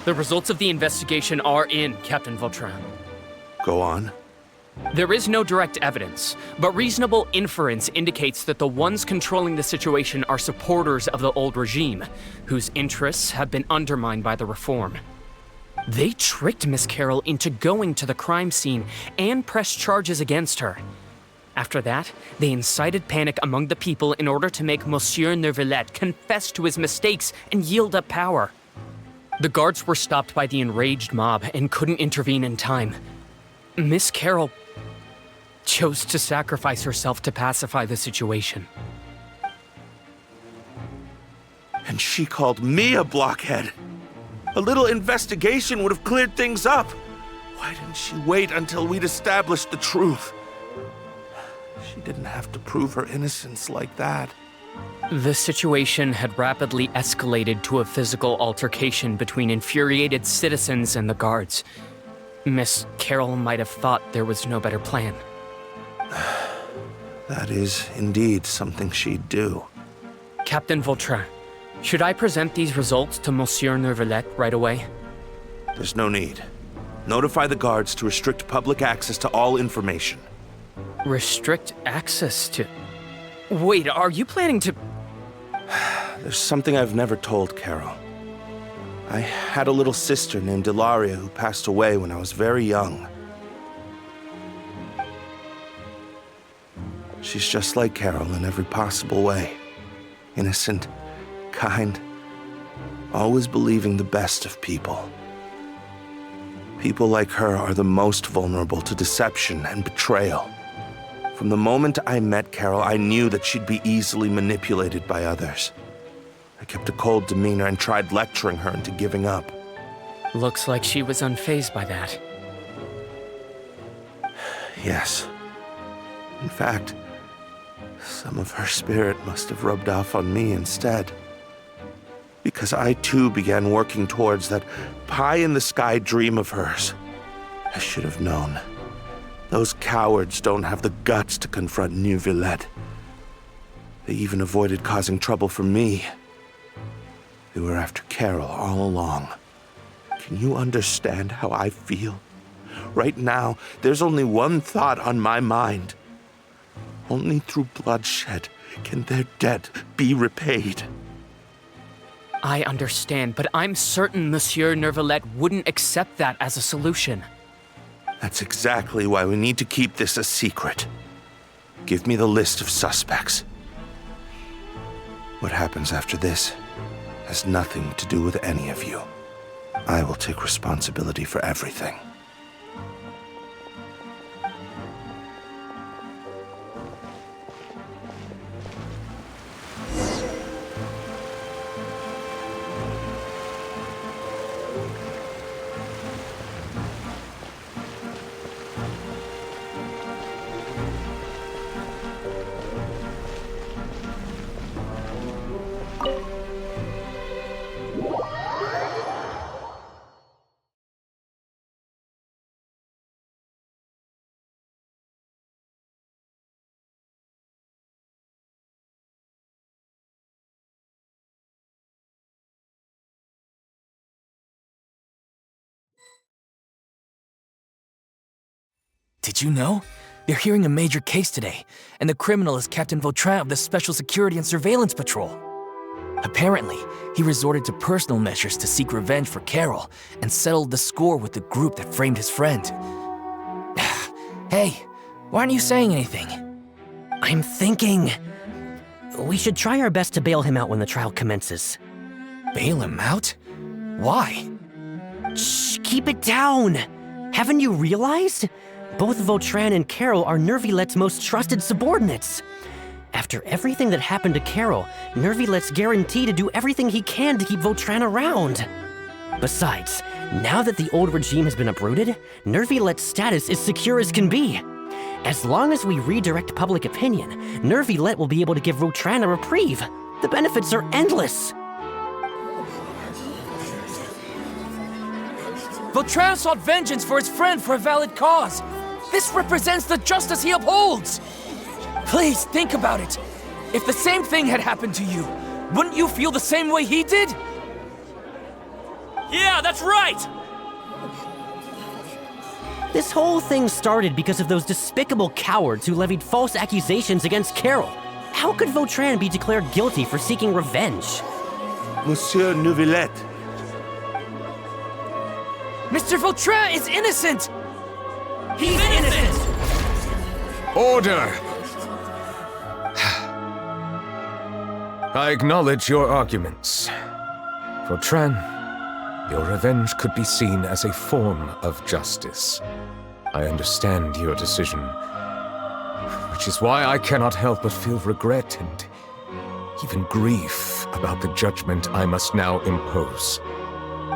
The results of the investigation are in, Captain Vautrin. Go on. There is no direct evidence, but reasonable inference indicates that the ones controlling the situation are supporters of the old regime, whose interests have been undermined by the reform. They tricked Miss Carroll into going to the crime scene and pressed charges against her. After that, they incited panic among the people in order to make Monsieur Neuvillette confess to his mistakes and yield up power. The guards were stopped by the enraged mob and couldn't intervene in time. Miss Carroll chose to sacrifice herself to pacify the situation. And she called me a blockhead. A little investigation would have cleared things up. Why didn't she wait until we'd established the truth? She didn't have to prove her innocence like that. The situation had rapidly escalated to a physical altercation between infuriated citizens and the guards. Miss Carroll might have thought there was no better plan. That is indeed something she'd do. Captain Vautrin, should I present these results to Monsieur Neuvillette right away? There's no need. Notify the guards to restrict public access to all information. Restrict access to... Wait, are you planning to... There's something I've never told Carol. I had a little sister named Ilaria who passed away when I was very young. She's just like Carol in every possible way. Innocent, kind, always believing the best of people. People like her are the most vulnerable to deception and betrayal. From the moment I met Carol, I knew that she'd be easily manipulated by others. I kept a cold demeanor and tried lecturing her into giving up. Looks like she was unfazed by that. Yes. In fact, some of her spirit must have rubbed off on me instead. Because I too began working towards that pie-in-the-sky dream of hers. I should have known. Those cowards don't have the guts to confront Neuvillette. They even avoided causing trouble for me. They were after Carol all along. Can you understand how I feel? Right now, there's only one thought on my mind. Only through bloodshed can their debt be repaid. I understand, but I'm certain Monsieur Neuvillette wouldn't accept that as a solution. That's exactly why we need to keep this a secret. Give me the list of suspects. What happens after this has nothing to do with any of you. I will take responsibility for everything. Did you know? They're hearing a major case today, and the criminal is Captain Vautrin of the Special Security and Surveillance Patrol. Apparently, he resorted to personal measures to seek revenge for Carol and settled the score with the group that framed his friend. Hey, why aren't you saying anything? I'm thinking... we should try our best to bail him out when the trial commences. Bail him out? Why? Shh, keep it down! Haven't you realized? Both Vautrin and Carol are Neuvillette's most trusted subordinates. After everything that happened to Carol, Neuvillette's guaranteed to do everything he can to keep Vautrin around. Besides, now that the old regime has been uprooted, Neuvillette's status is secure as can be. As long as we redirect public opinion, Neuvillette will be able to give Vautrin a reprieve. The benefits are endless. Vautrin sought vengeance for his friend for a valid cause. This represents the justice he upholds. Please think about it. If the same thing had happened to you, wouldn't you feel the same way he did? Yeah, that's right! This whole thing started because of those despicable cowards who levied false accusations against Carol. How could Vautrin be declared guilty for seeking revenge? Monsieur Neuvillette. Mr. Vautrin is innocent! He's innocent! Order! I acknowledge your arguments. Vautrin, your revenge could be seen as a form of justice. I understand your decision, which is why I cannot help but feel regret and even grief about the judgment I must now impose.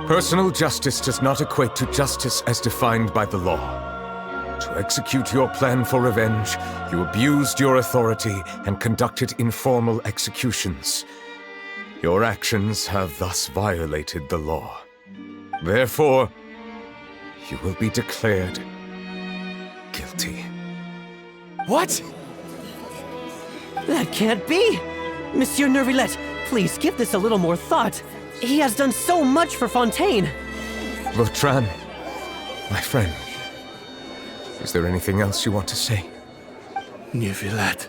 Personal justice does not equate to justice as defined by the law. To execute your plan for revenge, you abused your authority and conducted informal executions. Your actions have thus violated the law. Therefore, you will be declared guilty. What? That can't be! Monsieur Neuvillette, please give this a little more thought. He has done so much for Fontaine. Vautrin, my friend, is there anything else you want to say? Neuvillette,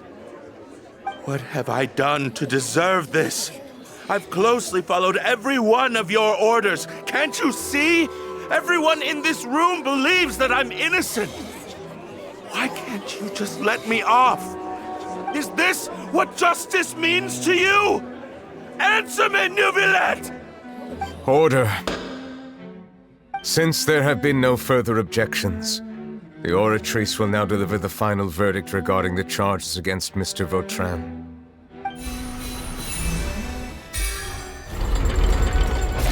what have I done to deserve this? I've closely followed every one of your orders. Can't you see? Everyone in this room believes that I'm innocent. Why can't you just let me off? Is this what justice means to you? Answer me, Neuvillette! Order. Since there have been no further objections, the Oratrice will now deliver the final verdict regarding the charges against Mr. Vautrin.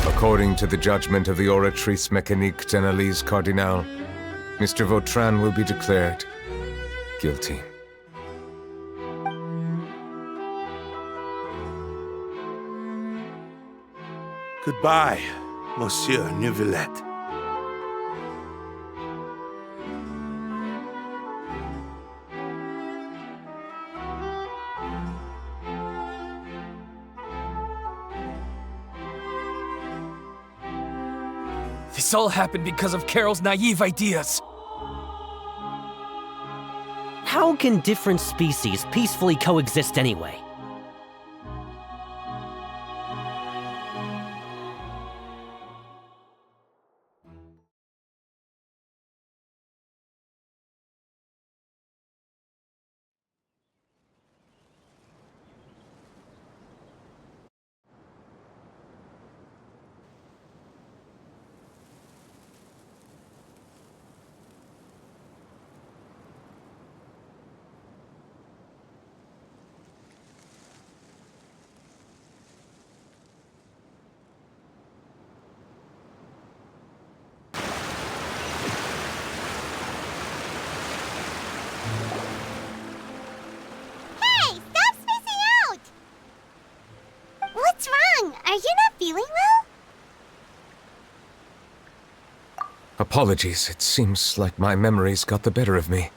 According to the judgment of the Oratrice Mécanique d'Analyse Cardinale, Mr. Vautrin will be declared guilty. Goodbye, Monsieur Neuvillette. This all happened because of Carol's naive ideas. How can different species peacefully coexist anyway? Are you not feeling well? Apologies, it seems like my memories got the better of me.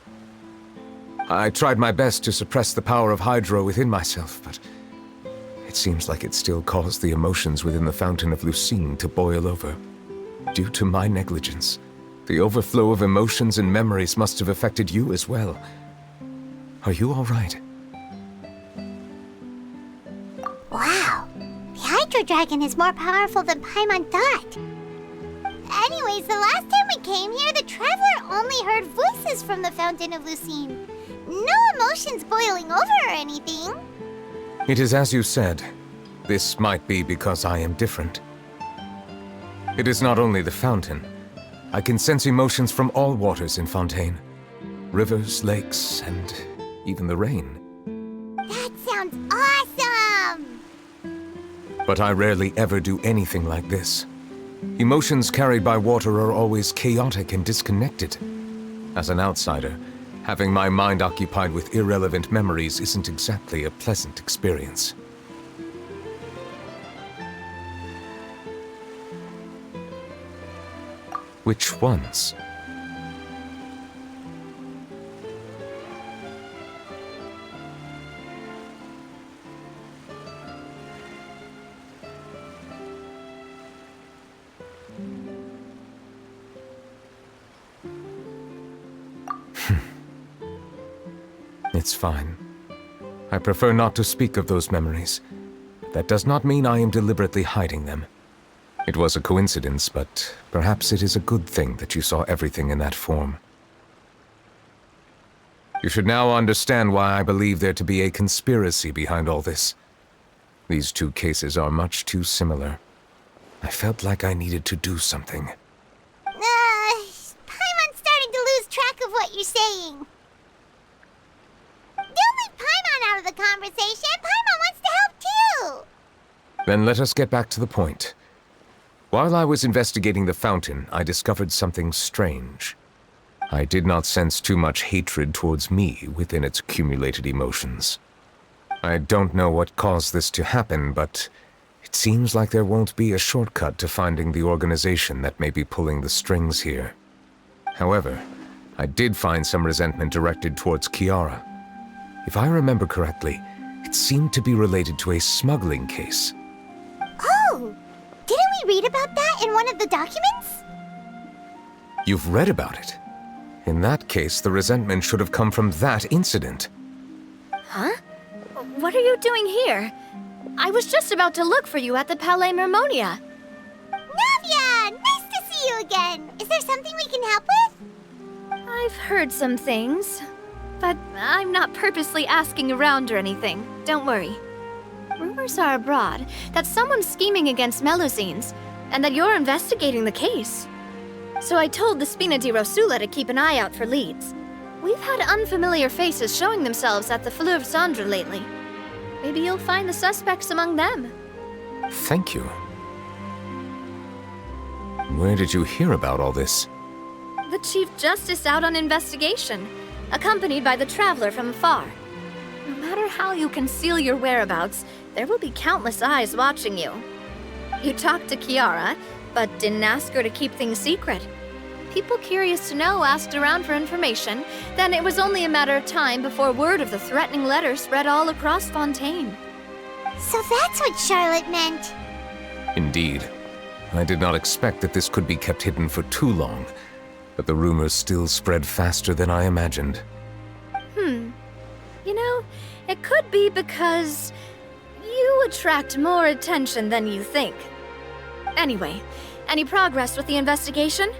I tried my best to suppress the power of Hydro within myself, but it seems like it still caused the emotions within the Fountain of Lucine to boil over, due to my negligence. The overflow of emotions and memories must have affected you as well. Are you all right? Wow, the Hydro Dragon is more powerful than Paimon thought. Anyways, the last time we came here, the Traveler only heard voices from the Fountain of Lucine. No emotions boiling over or anything. It is as you said. This might be because I am different. It is not only the fountain. I can sense emotions from all waters in Fontaine. Rivers, lakes, and even the rain. That sounds awesome! But I rarely ever do anything like this. Emotions carried by water are always chaotic and disconnected. As an outsider, having my mind occupied with irrelevant memories isn't exactly a pleasant experience. Which ones? It's fine. I prefer not to speak of those memories. That does not mean I am deliberately hiding them. It was a coincidence, but perhaps it is a good thing that you saw everything in that form. You should now understand why I believe there to be a conspiracy behind all this. These two cases are much too similar. I felt like I needed to do something. Paimon's starting to lose track of what you're saying. Don't leave Paimon out of the conversation. Paimon wants to help too. Then let us get back to the point. While I was investigating the fountain, I discovered something strange. I did not sense too much hatred towards me within its accumulated emotions. I don't know what caused this to happen, but it seems like there won't be a shortcut to finding the organization that may be pulling the strings here. However, I did find some resentment directed towards Kiara. If I remember correctly, it seemed to be related to a smuggling case. Oh! Didn't we read about that in one of the documents? You've read about it? In that case, the resentment should have come from that incident. Huh? What are you doing here? I was just about to look for you at the Palais Mermonia. Navia! Nice to see you again! Is there something we can help with? I've heard some things, but I'm not purposely asking around or anything. Don't worry. Rumors are abroad that someone's scheming against Melusines, and that you're investigating the case. So I told the Spina di Rosula to keep an eye out for leads. We've had unfamiliar faces showing themselves at the Fleuve Cendre lately. Maybe you'll find the suspects among them. Thank you. Where did you hear about all this? The Chief Justice out on investigation, accompanied by the Traveler from afar. No matter how you conceal your whereabouts, there will be countless eyes watching you. You talked to Kiara, but didn't ask her to keep things secret. People curious to know asked around for information, then it was only a matter of time before word of the threatening letter spread all across Fontaine. So that's what Charlotte meant. Indeed. I did not expect that this could be kept hidden for too long, but the rumors still spread faster than I imagined. You know, it could be because you attract more attention than you think. Anyway, any progress with the investigation?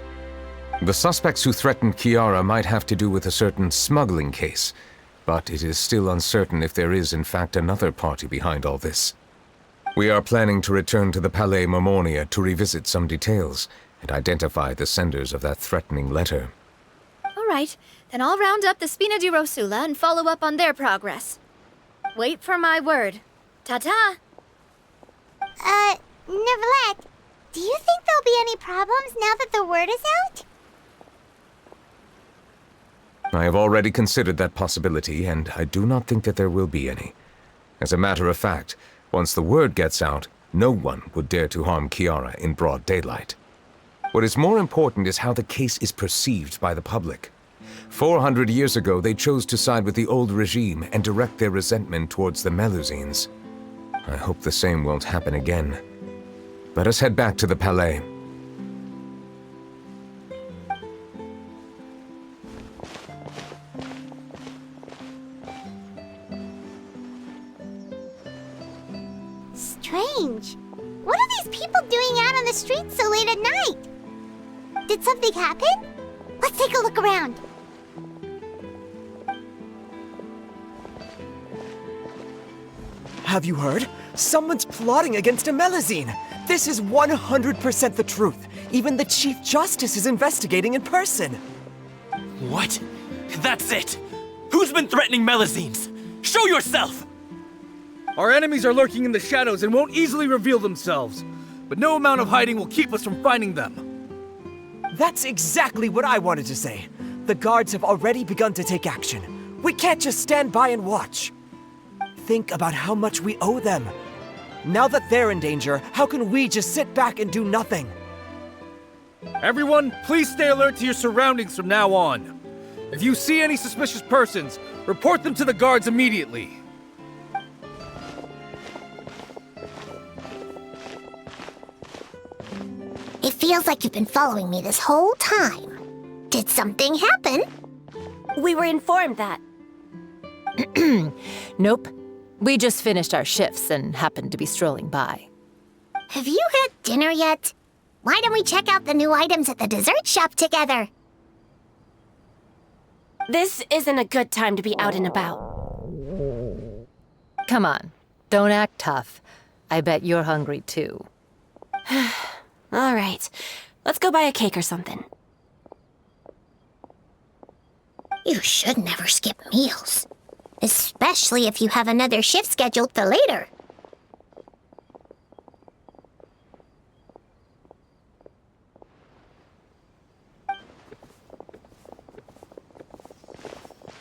The suspects who threatened Kiara might have to do with a certain smuggling case, but it is still uncertain if there is in fact another party behind all this. We are planning to return to the Palais Mermonia to revisit some details and identify the senders of that threatening letter. All right, then I'll round up the Spina di Rosula and follow up on their progress. Wait for my word. Ta-ta! Neuvillette, do you think there'll be any problems now that the word is out? I have already considered that possibility, and I do not think that there will be any. As a matter of fact, once the word gets out, no one would dare to harm Kiara in broad daylight. What is more important is how the case is perceived by the public. 400 years ago, they chose to side with the old regime and direct their resentment towards the Melusines. I hope the same won't happen again. Let us head back to the Palais. the streets so late at night? Did something happen? Let's take a look around. Have you heard? Someone's plotting against a Melusine. This is 100% the truth. Even the Chief Justice is investigating in person. What? That's it! Who's been threatening Melusines? Show yourself! Our enemies are lurking in the shadows and won't easily reveal themselves. But no amount of hiding will keep us from finding them. That's exactly what I wanted to say. The guards have already begun to take action. We can't just stand by and watch. Think about how much we owe them. Now that they're in danger, how can we just sit back and do nothing? Everyone, please stay alert to your surroundings from now on. If you see any suspicious persons, report them to the guards immediately. It feels like you've been following me this whole time. Did something happen? We were informed that. Nope. We just finished our shifts and happened to be strolling by. Have you had dinner yet? Why don't we check out the new items at the dessert shop together? This isn't a good time to be out and about. Come on, don't act tough. I bet you're hungry too. All right, let's go buy a cake or something. You should never skip meals. Especially if you have another shift scheduled for later.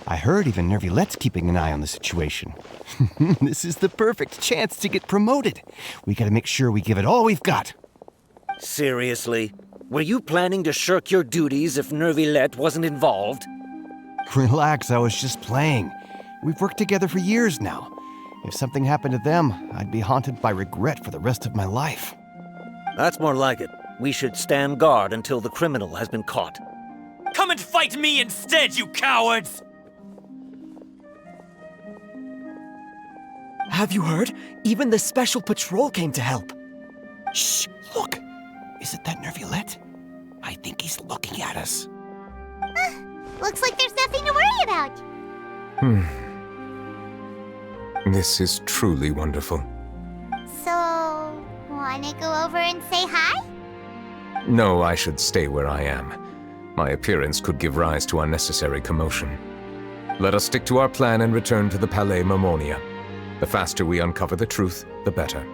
I heard even Neuvillette's keeping an eye on the situation. This is the perfect chance to get promoted. We gotta make sure we give it all we've got. Seriously? Were you planning to shirk your duties if Neuvillette wasn't involved? Relax, I was just playing. We've worked together for years now. If something happened to them, I'd be haunted by regret for the rest of my life. That's more like it. We should stand guard until the criminal has been caught. Come and fight me instead, you cowards! Have you heard? Even the Special Patrol came to help. Shh, look. Isn't that Neuvillette? I think he's looking at us. Looks like there's nothing to worry about. This is truly wonderful. So, wanna go over and say hi? No, I should stay where I am. My appearance could give rise to unnecessary commotion. Let us stick to our plan and return to the Palais Mermonia. The faster we uncover the truth, the better.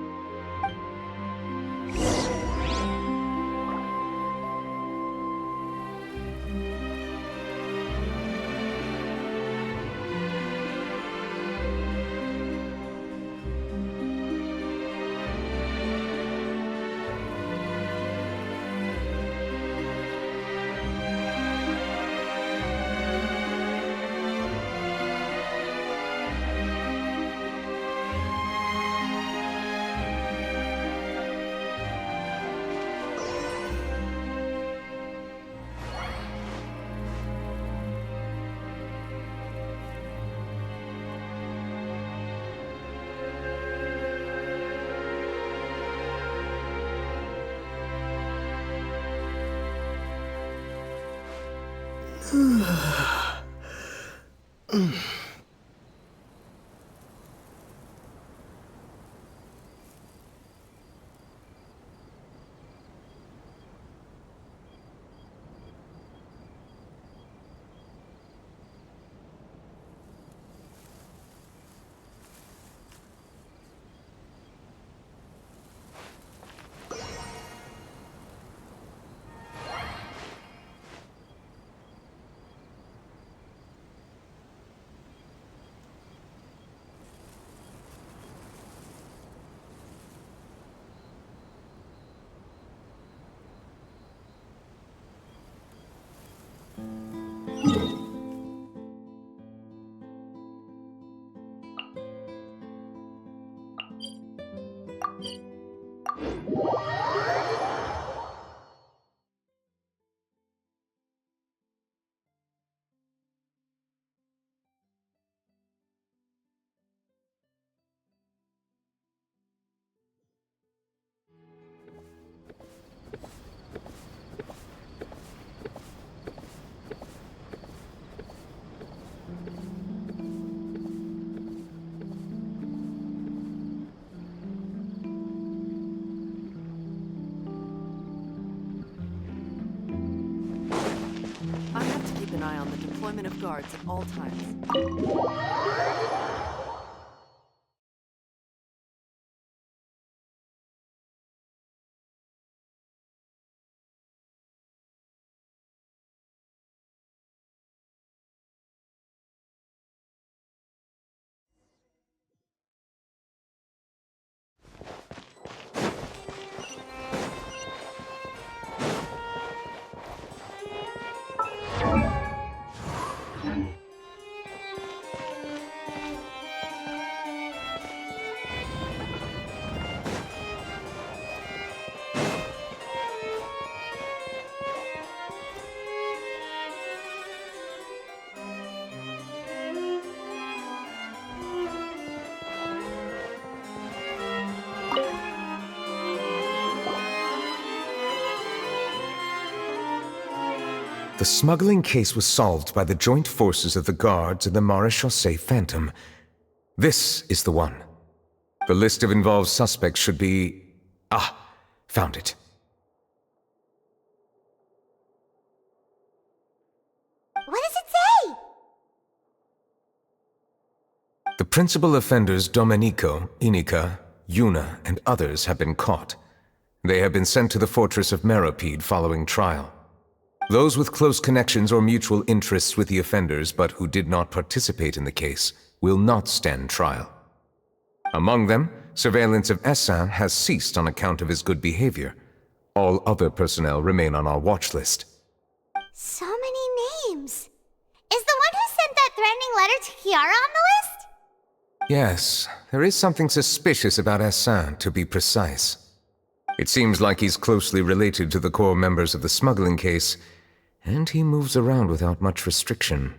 an eye on the deployment of guards at all times. The smuggling case was solved by the joint forces of the guards and the Maréchaussée Phantom. This is the one. The list of involved suspects should be... Ah, found it. What does it say? The principal offenders Domenico, Inica, Yuna, and others have been caught. They have been sent to the fortress of Meropide following trial. Those with close connections or mutual interests with the offenders but who did not participate in the case will not stand trial. Among them, surveillance of Essin has ceased on account of his good behavior. All other personnel remain on our watch list. So many names. Is the one who sent that threatening letter to Kiara on the list? Yes, there is something suspicious about Essin, to be precise. It seems like he's closely related to the core members of the smuggling case, and he moves around without much restriction.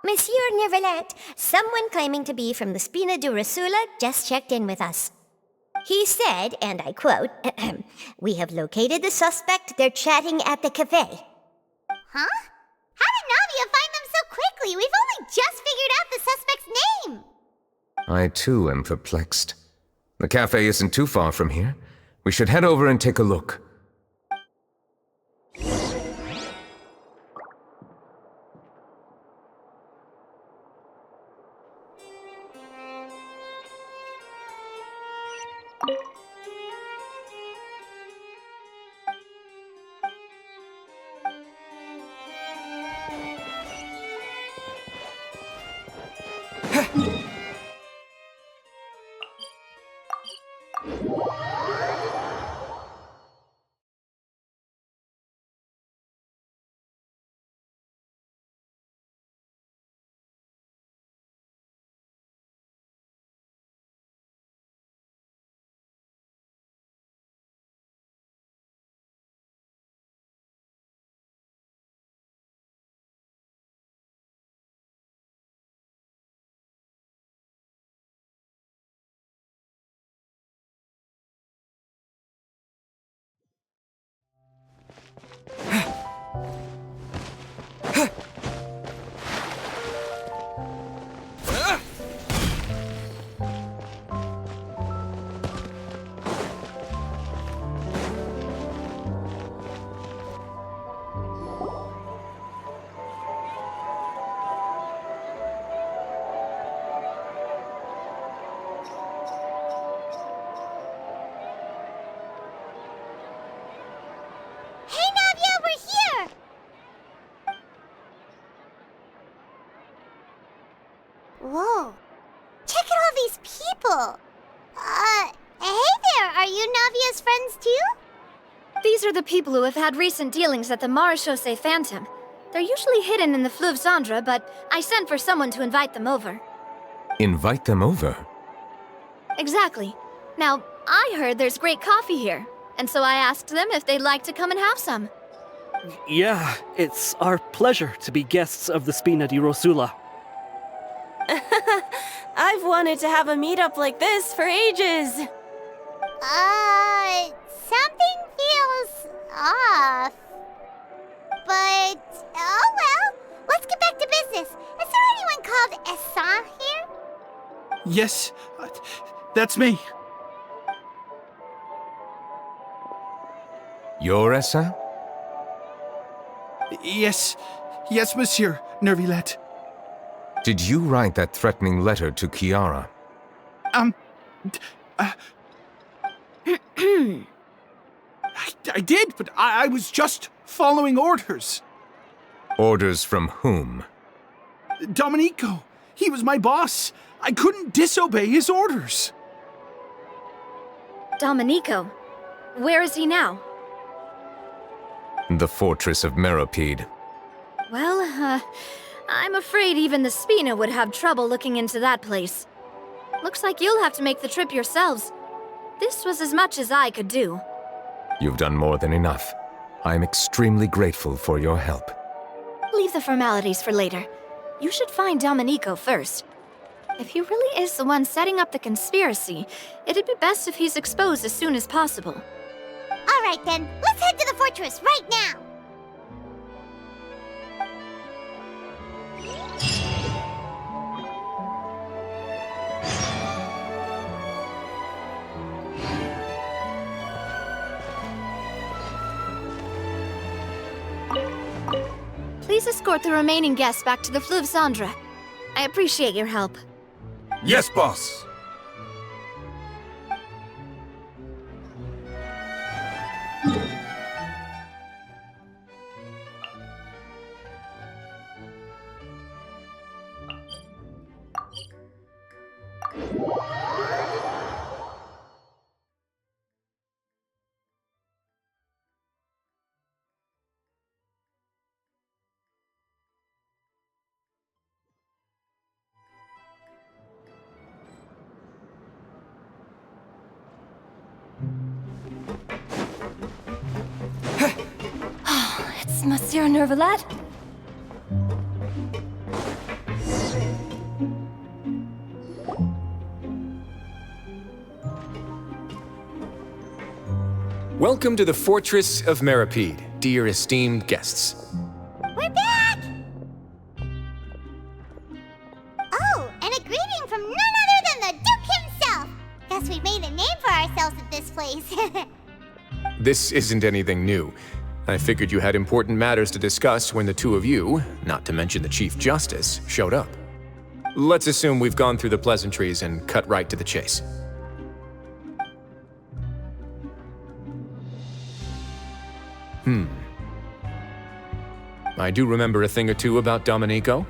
Monsieur Neuvillette, someone claiming to be from the Spina di Rosula just checked in with us. He said, and I quote, "We have located the suspect. They're chatting at the cafe." Huh? How did Navia find them so quickly? We've only just figured out the suspect's name! I too am perplexed. The cafe isn't too far from here. We should head over and take a look. Whoa. Check out all these people. Hey there, are you Navia's friends too? These are the people who have had recent dealings at the Maréchaussée Phantom. They're usually hidden in the Fleuve Cendre, but I sent for someone to invite them over. Invite them over? Exactly. Now, I heard there's great coffee here, and so I asked them if they'd like to come and have some. Yeah, it's our pleasure to be guests of the Spina di Rosula. I've wanted to have a meetup like this for ages. Something feels off. But, oh well. Let's get back to business. Is there anyone called Essin here? Yes, That's me. Your essay? Yes, Monsieur Neuvillette. Did you write that threatening letter to Kiara? I did, but I was just following orders. Orders from whom? Domenico. He was my boss. I couldn't disobey his orders. Domenico. Where is he now? The fortress of Meropide. Well, I'm afraid even the Spina would have trouble looking into that place. Looks like you'll have to make the trip yourselves. This was as much as I could do. You've done more than enough. I am extremely grateful for your help. Leave the formalities for later. You should find Domenico first. If he really is the one setting up the conspiracy, it'd be best if he's exposed as soon as possible. All right then, let's head to the fortress right now. Please escort the remaining guests back to the Fleuve Cendre. I appreciate your help. Yes, boss. It's Monsieur Neuvillette? Welcome to the Fortress of Meropide, dear esteemed guests. We're back! Oh, and a greeting from none other than the Duke himself! Guess we've made a name for ourselves at this place. This isn't anything new. I figured you had important matters to discuss when the two of you, not to mention the Chief Justice, showed up. Let's assume we've gone through the pleasantries and cut right to the chase. I do remember a thing or two about Domenico.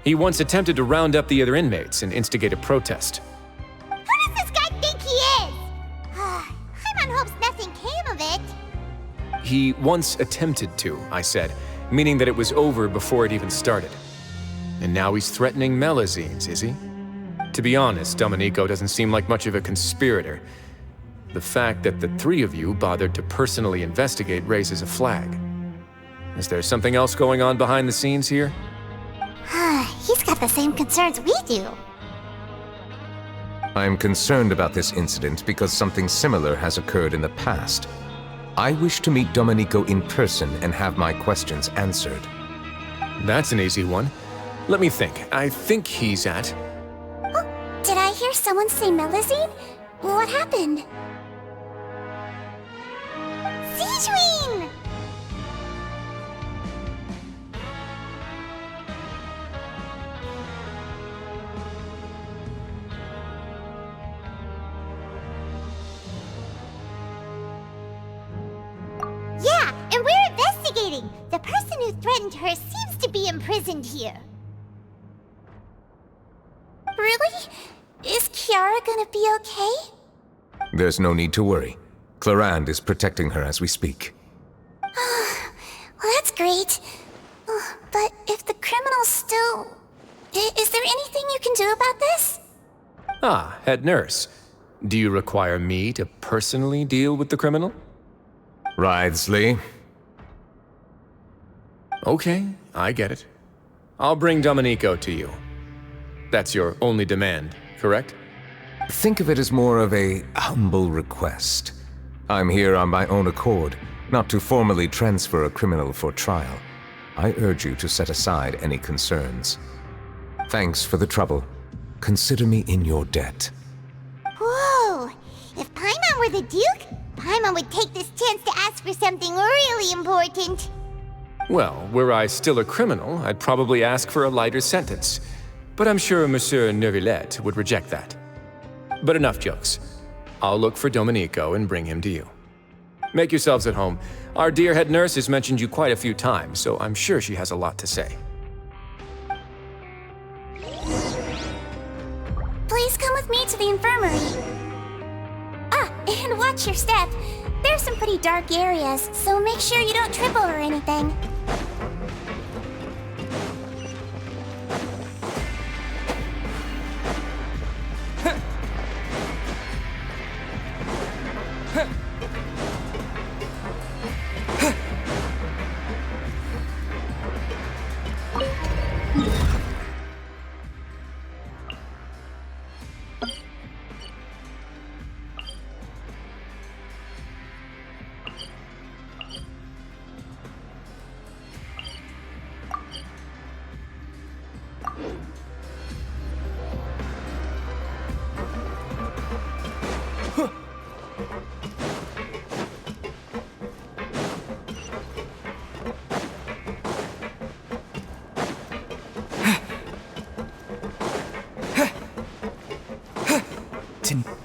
He once attempted to round up the other inmates and instigate a protest. Who does this guy think he is? Paimon hopes nothing came of it. He once attempted to, I said, meaning that it was over before it even started. And now he's threatening Melazines, is he? To be honest, Domenico doesn't seem like much of a conspirator. The fact that the three of you bothered to personally investigate raises a flag. Is there something else going on behind the scenes here? He's got the same concerns we do. I am concerned about this incident because something similar has occurred in the past. I wish to meet Domenico in person and have my questions answered. That's an easy one. Let me think. I think he's at... Oh, did I hear someone say Melazine? What happened? Siegeween! Yeah, and we're investigating. The person who threatened her seems to be imprisoned here. Really? Is Kiara gonna be okay? There's no need to worry. Clarande is protecting her as we speak. Well, that's great. But if the criminal's still... Is there anything you can do about this? Ah, head nurse. Do you require me to personally deal with the criminal? Wriothesley. Okay, I get it. I'll bring Domenico to you. That's your only demand, correct? Think of it as more of a humble request. I'm here on my own accord, not to formally transfer a criminal for trial. I urge you to set aside any concerns. Thanks for the trouble. Consider me in your debt. Whoa, Paimon were the Duke, Paimon would take this chance to ask for something really important. Well, were I still a criminal, I'd probably ask for a lighter sentence. But I'm sure Monsieur Neuvillette would reject that. But enough jokes. I'll look for Domenico and bring him to you. Make yourselves at home. Our dear head nurse has mentioned you quite a few times, so I'm sure she has a lot to say. Please come with me to the infirmary. Ah, and watch your step. There's some pretty dark areas, so make sure you don't trip over anything.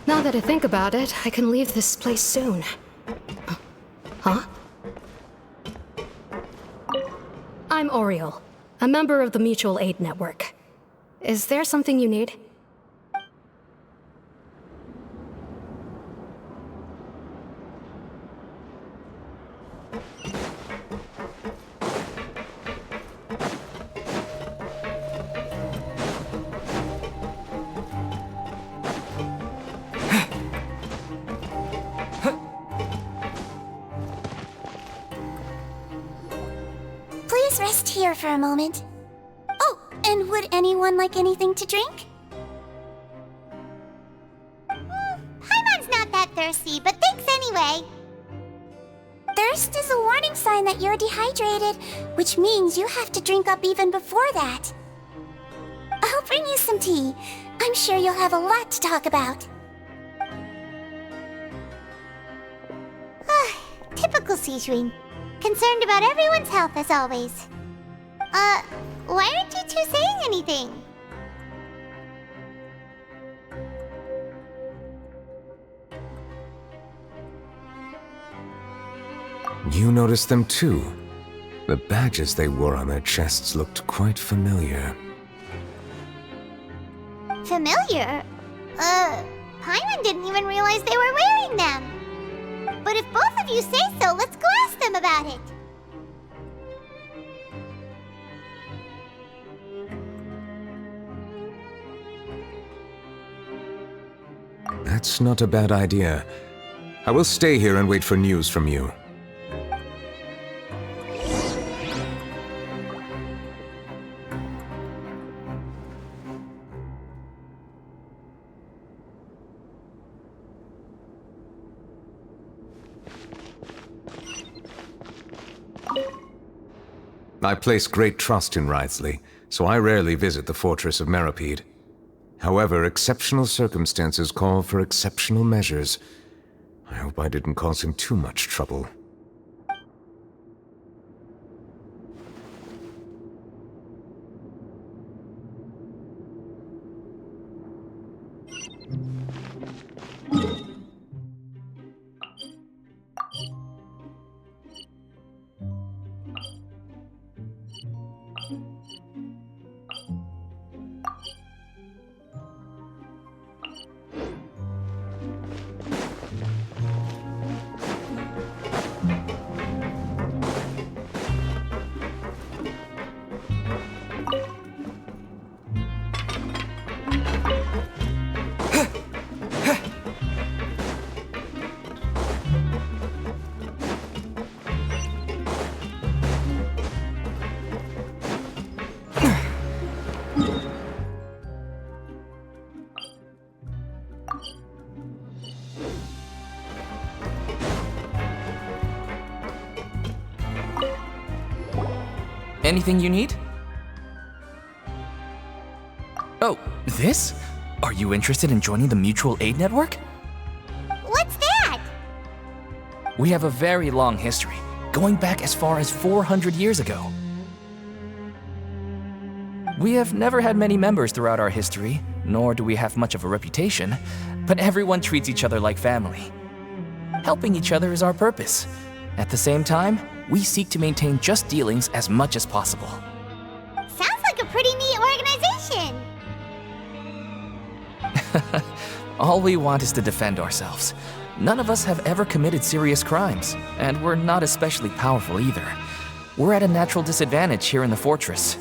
Now that I think about it, I can leave this place soon. Huh? I'm Oriole, a member of the Mutual Aid Network. Is there something you need? Please rest here for a moment. Oh, and would anyone like anything to drink? Paimon's not that thirsty, but thanks anyway. Thirst is a warning sign that you're dehydrated, which means you have to drink up even before that. I'll bring you some tea. I'm sure you'll have a lot to talk about. Typical Sejuin. Concerned about everyone's health as always. Why aren't you two saying anything? You noticed them too. The badges they wore on their chests looked quite familiar. Familiar? Paimon didn't even realize they were wearing them. But if both of you say so, let's go ask them about it. That's not a bad idea. I will stay here and wait for news from you. I place great trust in Wriothesley, so I rarely visit the fortress of Meropide. However, exceptional circumstances call for exceptional measures. I hope I didn't cause him too much trouble. Anything you need? Oh, this? Are you interested in joining the Mutual Aid Network? What's that? We have a very long history, going back as far as 400 years ago. We have never had many members throughout our history, nor do we have much of a reputation, but everyone treats each other like family. Helping each other is our purpose. At the same time, we seek to maintain just dealings as much as possible. Sounds like a pretty neat organization. All we want is to defend ourselves. None of us have ever committed serious crimes, and we're not especially powerful either. We're at a natural disadvantage here in the fortress.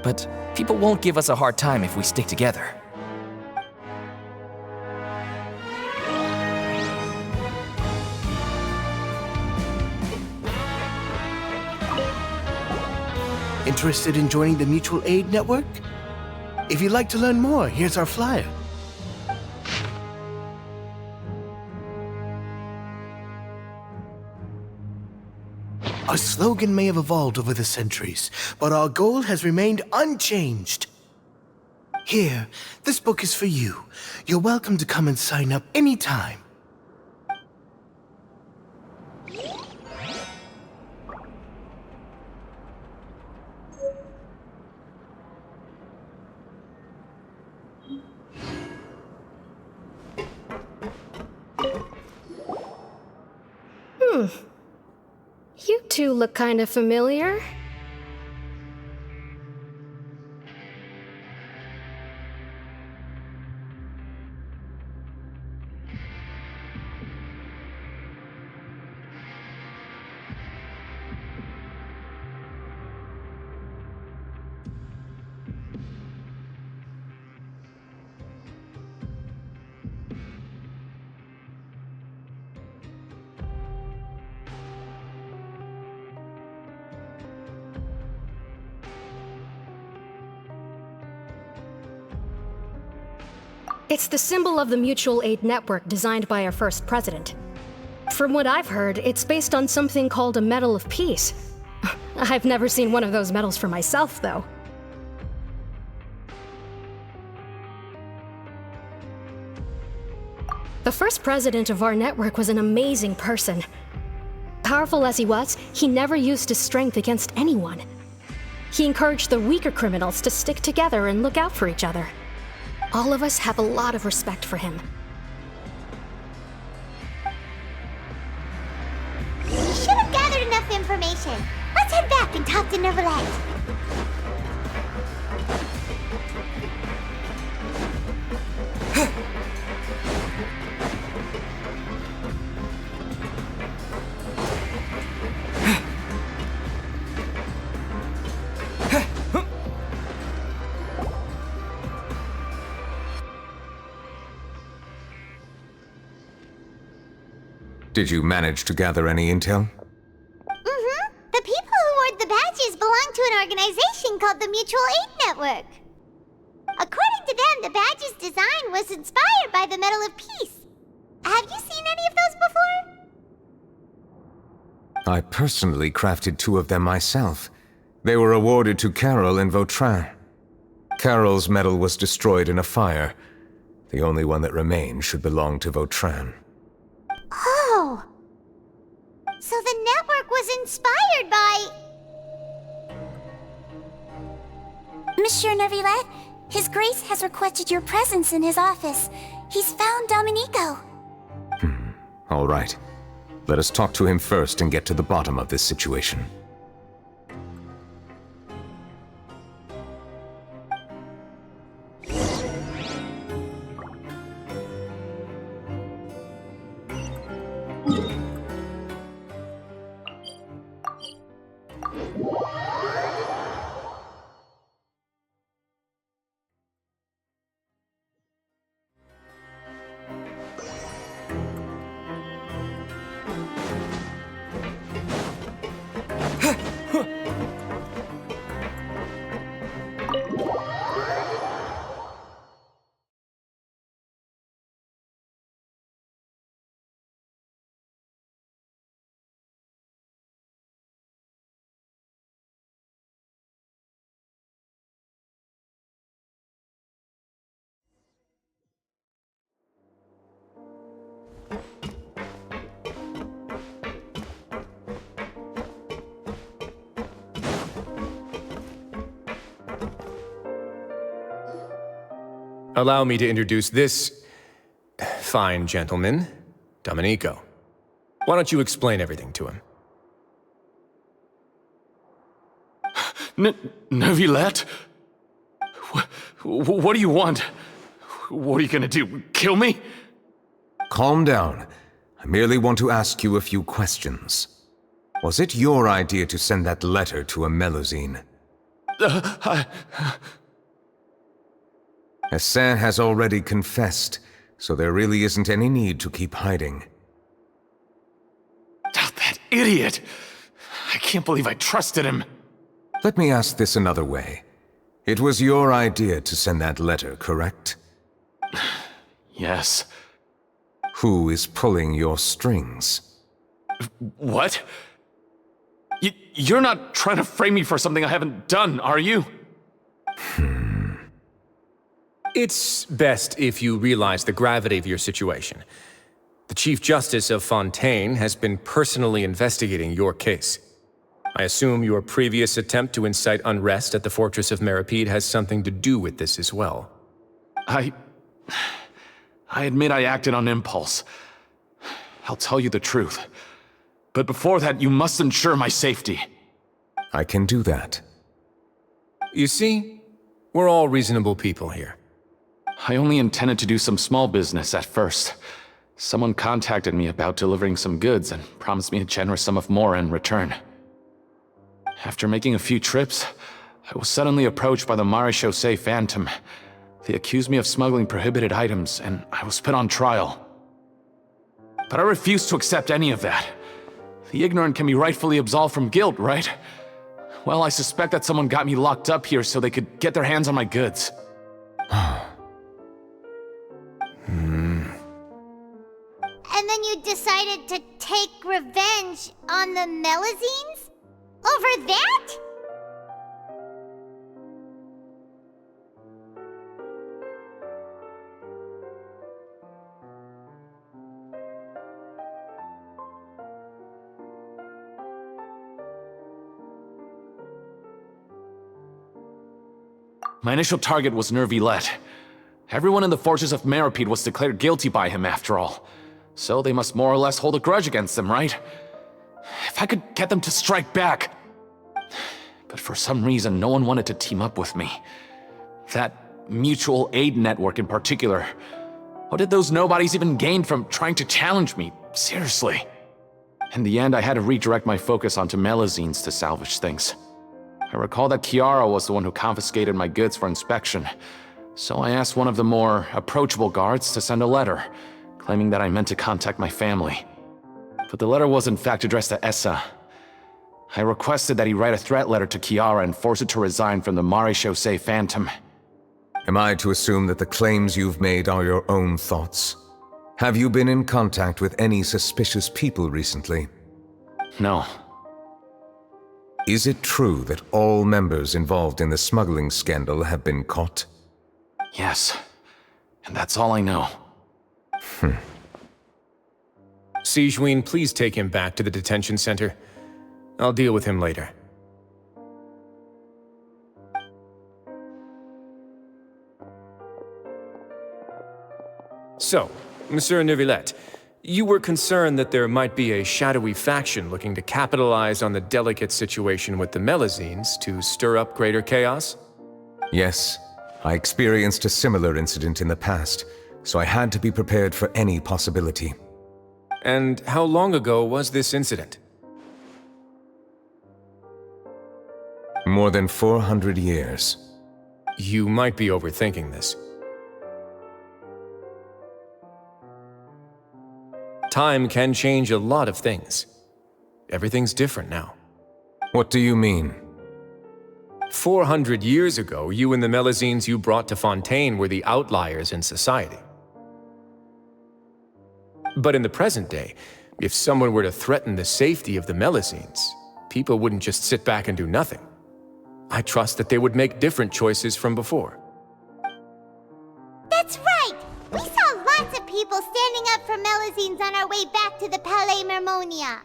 But people won't give us a hard time if we stick together. Interested in joining the Mutual Aid Network? If you'd like to learn more, here's our flyer. Our slogan may have evolved over the centuries, but our goal has remained unchanged. Here, this book is for you. You're welcome to come and sign up anytime. You two look kind of familiar. It's the symbol of the Mutual Aid Network designed by our first president. From what I've heard, it's based on something called a Medal of Peace. I've never seen one of those medals for myself, though. The first president of our network was an amazing person. Powerful as he was, he never used his strength against anyone. He encouraged the weaker criminals to stick together and look out for each other. All of us have a lot of respect for him. We should have gathered enough information. Let's head back and talk to Neuvillette. Did you manage to gather any intel? The people who wore the badges belong to an organization called the Mutual Aid Network. According to them, the badge's design was inspired by the Medal of Peace. Have you seen any of those before? I personally crafted 2 of them myself. They were awarded to Carol and Vautrin. Carol's medal was destroyed in a fire. The only one that remained should belong to Vautrin. Oh! So the network was inspired by... Monsieur Neuvillette, His Grace has requested your presence in his office. He's found Domenico. All right. Let us talk to him first and get to the bottom of this situation. Allow me to introduce this fine gentleman, Domenico. Why don't you explain everything to him? Neuvillette? What do you want? What are you gonna do? Kill me? Calm down. I merely want to ask you a few questions. Was it your idea to send that letter to a Melusine? Hassan has already confessed, so there really isn't any need to keep hiding. That idiot! I can't believe I trusted him. Let me ask this another way. It was your idea to send that letter, correct? Yes. Who is pulling your strings? What? You're not trying to frame me for something I haven't done, are you? It's best if you realize the gravity of your situation. The Chief Justice of Fontaine has been personally investigating your case. I assume your previous attempt to incite unrest at the Fortress of Meripede has something to do with this as well. I admit I acted on impulse. I'll tell you the truth. But before that, you must ensure my safety. I can do that. You see, we're all reasonable people here. I only intended to do some small business at first. Someone contacted me about delivering some goods and promised me a generous sum of more in return. After making a few trips, I was suddenly approached by the Marechaussee Phantom. They accused me of smuggling prohibited items, and I was put on trial. But I refused to accept any of that. The ignorant can be rightfully absolved from guilt, right? Well, I suspect that someone got me locked up here so they could get their hands on my goods. And then you decided to take revenge on the Melusines? Over that? My initial target was Neuvillette. Everyone in the Fortress of Meripede was declared guilty by him after all. So they must more or less hold a grudge against him, right? If I could get them to strike back. But for some reason, no one wanted to team up with me. That mutual aid network in particular. What did those nobodies even gain from trying to challenge me? Seriously. In the end, I had to redirect my focus onto Melusines to salvage things. I recall that Chiara was the one who confiscated my goods for inspection. So I asked one of the more approachable guards to send a letter, claiming that I meant to contact my family. But the letter was in fact addressed to Essa. I requested that he write a threat letter to Chiara and force her to resign from the Marechaussee Phantom. Am I to assume that the claims you've made are your own thoughts? Have you been in contact with any suspicious people recently? No. Is it true that all members involved in the smuggling scandal have been caught? Yes. And that's all I know. Sigewinne, please take him back to the detention center. I'll deal with him later. So, Monsieur Neuvillette, you were concerned that there might be a shadowy faction looking to capitalize on the delicate situation with the Melusines to stir up greater chaos? Yes. I experienced a similar incident in the past, so I had to be prepared for any possibility. And how long ago was this incident? More than 400 years. You might be overthinking this. Time can change a lot of things. Everything's different now. What do you mean? 400 years ago, you and the Melusines you brought to Fontaine were the outliers in society. But in the present day, if someone were to threaten the safety of the Melusines, people wouldn't just sit back and do nothing. I trust that they would make different choices from before. That's right! We saw lots of people standing up for Melusines on our way back to the Palais Mermonia.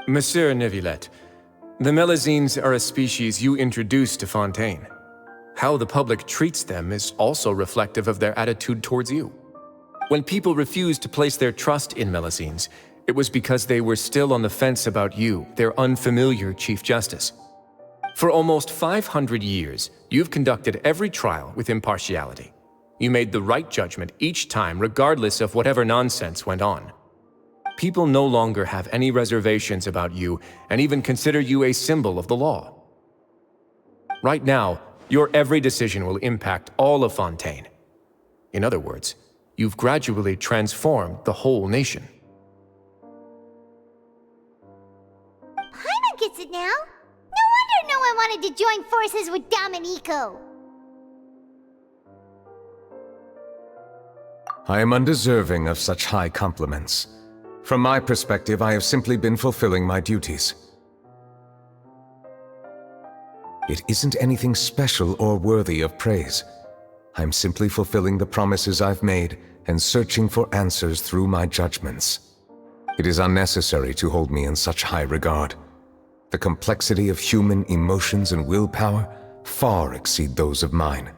Monsieur Neuvillette, the Melusines are a species you introduced to Fontaine. How the public treats them is also reflective of their attitude towards you. When people refused to place their trust in Melusines, it was because they were still on the fence about you, their unfamiliar Chief Justice. For almost 500 years, you've conducted every trial with impartiality. You made the right judgment each time, regardless of whatever nonsense went on. People no longer have any reservations about you and even consider you a symbol of the law. Right now, your every decision will impact all of Fontaine. In other words, you've gradually transformed the whole nation. Paimon gets it now. No wonder no one wanted to join forces with Domenico. I am undeserving of such high compliments. From my perspective, I have simply been fulfilling my duties. It isn't anything special or worthy of praise. I'm simply fulfilling the promises I've made and searching for answers through my judgments. It is unnecessary to hold me in such high regard. The complexity of human emotions and willpower far exceed those of mine.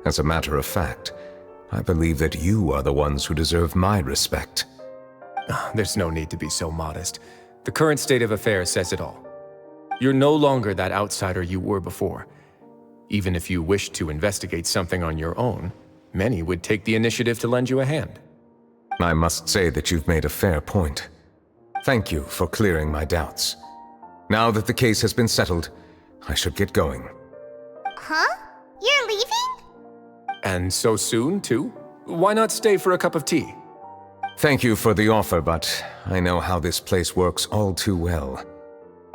As a matter of fact, I believe that you are the ones who deserve my respect. There's no need to be so modest. The current state of affairs says it all. You're no longer that outsider you were before. Even if you wished to investigate something on your own, many would take the initiative to lend you a hand. I must say that you've made a fair point. Thank you for clearing my doubts. Now that the case has been settled, I should get going. Huh? You're leaving? And so soon, too? Why not stay for a cup of tea? Thank you for the offer, but I know how this place works all too well.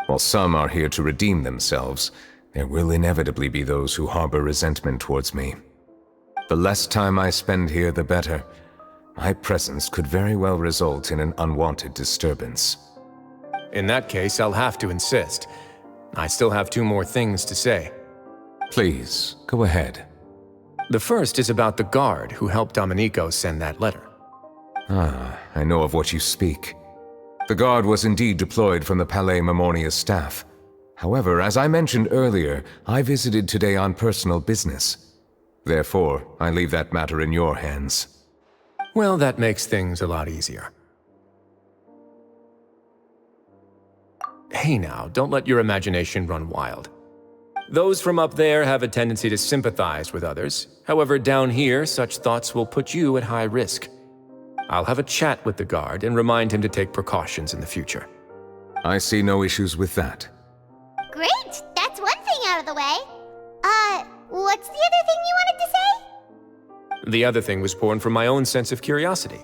While some are here to redeem themselves, there will inevitably be those who harbor resentment towards me. The less time I spend here, the better. My presence could very well result in an unwanted disturbance. In that case, I'll have to insist. I still have 2 more things to say. Please, go ahead. The first is about the guard who helped Domenico send that letter. Ah, I know of what you speak. The guard was indeed deployed from the Palais Memornia's staff. However, as I mentioned earlier, I visited today on personal business. Therefore, I leave that matter in your hands. Well, that makes things a lot easier. Hey now, don't let your imagination run wild. Those from up there have a tendency to sympathize with others. However, down here, such thoughts will put you at high risk. I'll have a chat with the guard and remind him to take precautions in the future. I see no issues with that. Great! That's one thing out of the way. What's the other thing you wanted to say? The other thing was born from my own sense of curiosity.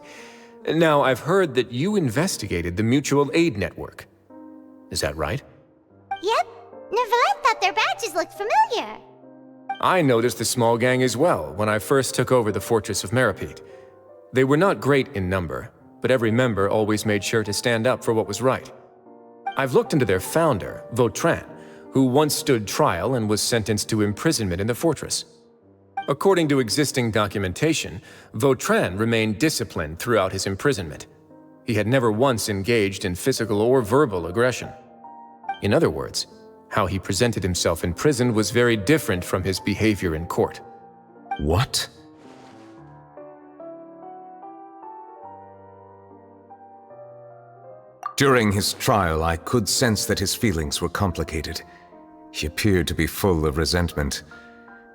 Now, I've heard that you investigated the mutual aid network. Is that right? Yep. Neuvillette thought their badges looked familiar. I noticed the small gang as well when I first took over the fortress of Meropide. They were not great in number, but every member always made sure to stand up for what was right. I've looked into their founder, Vautrin, who once stood trial and was sentenced to imprisonment in the fortress. According to existing documentation, Vautrin remained disciplined throughout his imprisonment. He had never once engaged in physical or verbal aggression. In other words, how he presented himself in prison was very different from his behavior in court. What? During his trial, I could sense that his feelings were complicated. He appeared to be full of resentment,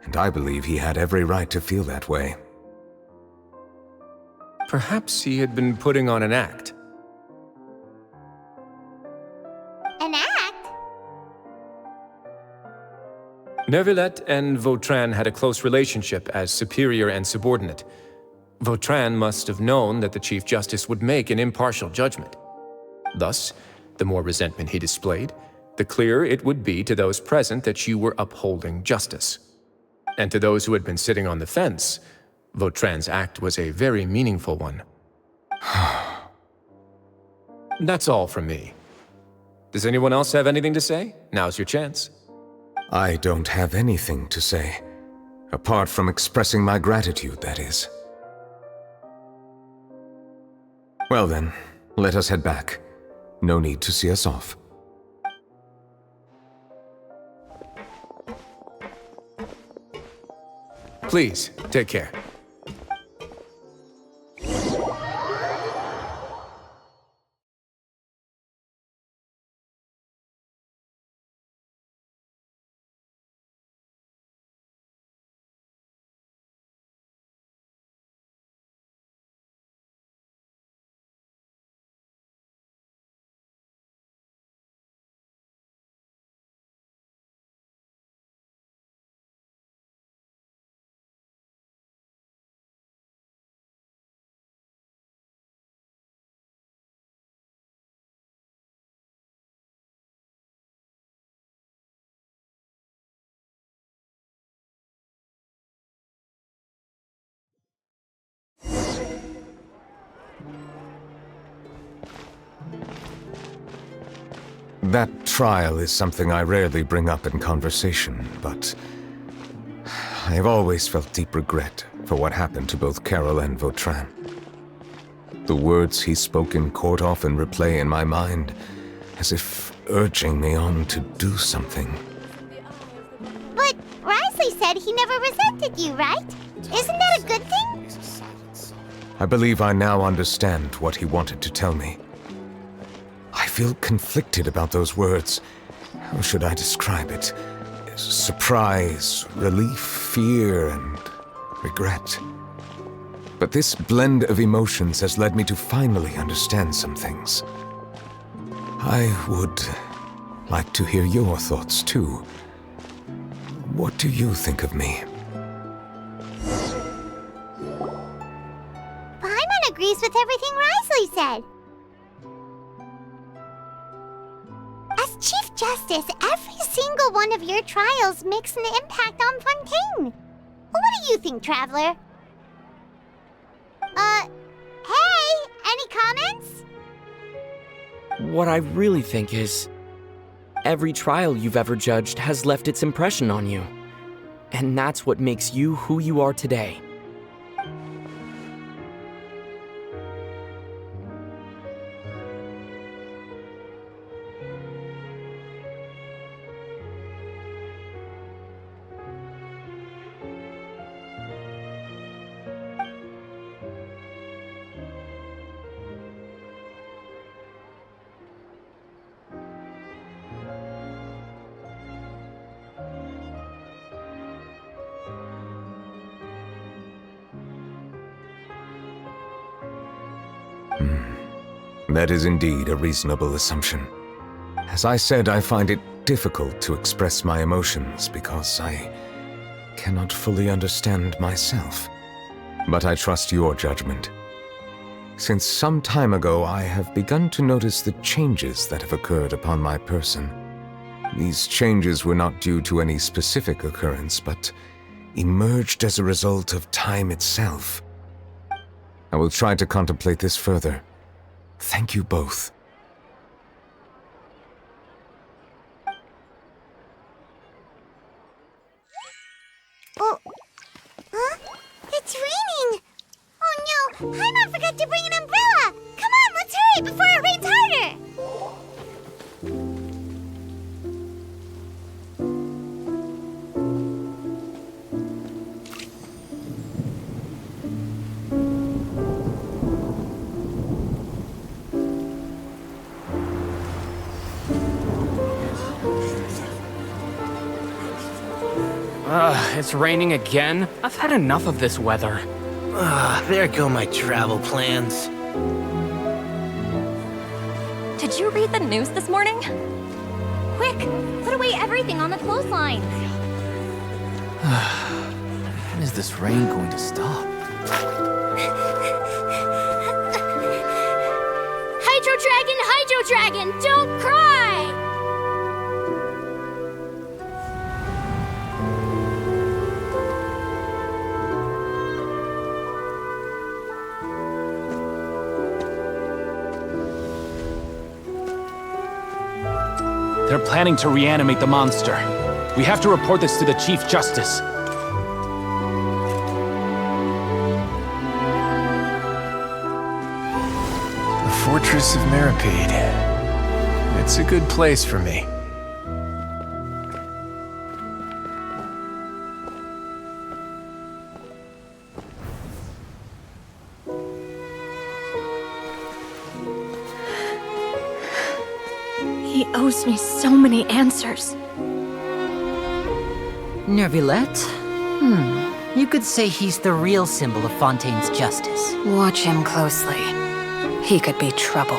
and I believe he had every right to feel that way. Perhaps he had been putting on an act. An act? Neuvillette and Vautrin had a close relationship as superior and subordinate. Vautrin must have known that the Chief Justice would make an impartial judgment. Thus, the more resentment he displayed, the clearer it would be to those present that you were upholding justice. And to those who had been sitting on the fence, Vautrin's act was a very meaningful one. That's all from me. Does anyone else have anything to say? Now's your chance. I don't have anything to say. Apart from expressing my gratitude, that is. Well then, let us head back. No need to see us off. Please, take care. That trial is something I rarely bring up in conversation, but I have always felt deep regret for what happened to both Carol and Vautrin. The words he spoke in court often replay in my mind, as if urging me on to do something. But Risley said he never resented you, right? Isn't that a good thing? I believe I now understand what he wanted to tell me. I feel conflicted about those words. How should I describe it? Surprise, relief, fear, and regret. But this blend of emotions has led me to finally understand some things. I would like to hear your thoughts, too. What do you think of me? Paimon agrees with everything Risley said. As Chief Justice, every single one of your trials makes an impact on Fontaine. What do you think, Traveler? Hey, any comments? What I really think is, every trial you've ever judged has left its impression on you. And that's what makes you who you are today. That is indeed a reasonable assumption. As I said, I find it difficult to express my emotions because I cannot fully understand myself. But I trust your judgment. Since some time ago, I have begun to notice the changes that have occurred upon my person. These changes were not due to any specific occurrence, but emerged as a result of time itself. I will try to contemplate this further. Thank you both. Oh, huh? It's raining! Oh no, Paimon forgot to bring an umbrella! Come on, let's hurry before it rains harder! It's raining again? I've had enough of this weather. There go my travel plans. Did you read the news this morning? Quick, put away everything on the clothesline. When is this rain going to stop? Hydro Dragon, don't cry! They're planning to reanimate the monster. We have to report this to the Chief Justice. The Fortress of Meripede. It's a good place for me. He owes me so many answers. Neuvillette? You could say he's the real symbol of Fontaine's justice. Watch him closely. He could be trouble.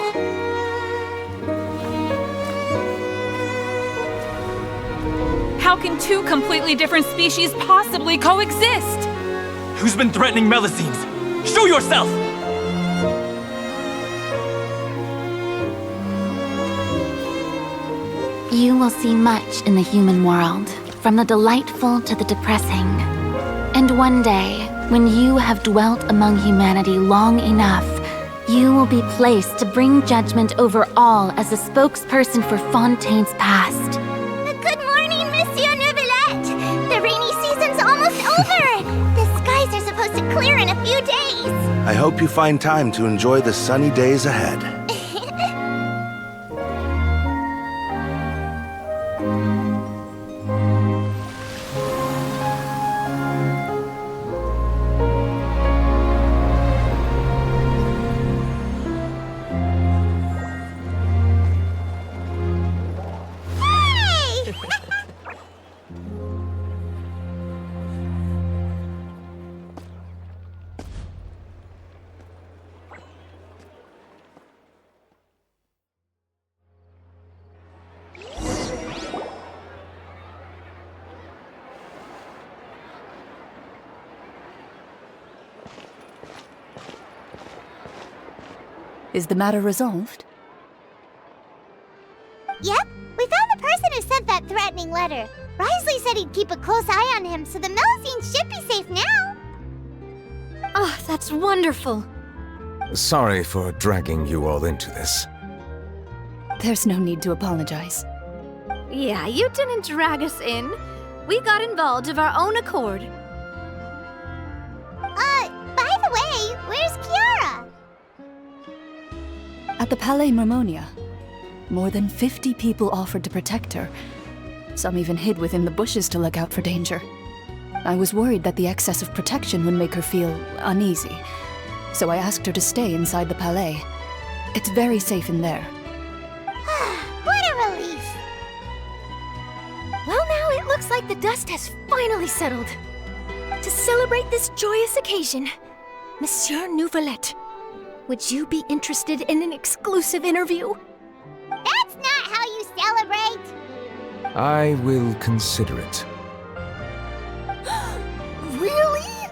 How can two completely different species possibly coexist? Who's been threatening Melusines? Show yourself! You will see much in the human world, from the delightful to the depressing. And one day, when you have dwelt among humanity long enough, you will be placed to bring judgment over all as a spokesperson for Fontaine's past. Good morning, Monsieur Neuvillette! The rainy season's almost over! The skies are supposed to clear in a few days! I hope you find time to enjoy the sunny days ahead. Is the matter resolved? Yep, we found the person who sent that threatening letter. Risley said he'd keep a close eye on him, so the Melusines should be safe now. Oh, that's wonderful. Sorry for dragging you all into this. There's no need to apologize. Yeah, you didn't drag us in. We got involved of our own accord. By the way, where's Kiara? At the Palais Mermonia, more than 50 people offered to protect her. Some even hid within the bushes to look out for danger. I was worried that the excess of protection would make her feel uneasy, so I asked her to stay inside the Palais. It's very safe in there. What a relief! Well, now it looks like the dust has finally settled. To celebrate this joyous occasion, Monsieur Neuvillette, would you be interested in an exclusive interview? That's not how you celebrate! I will consider it. Really?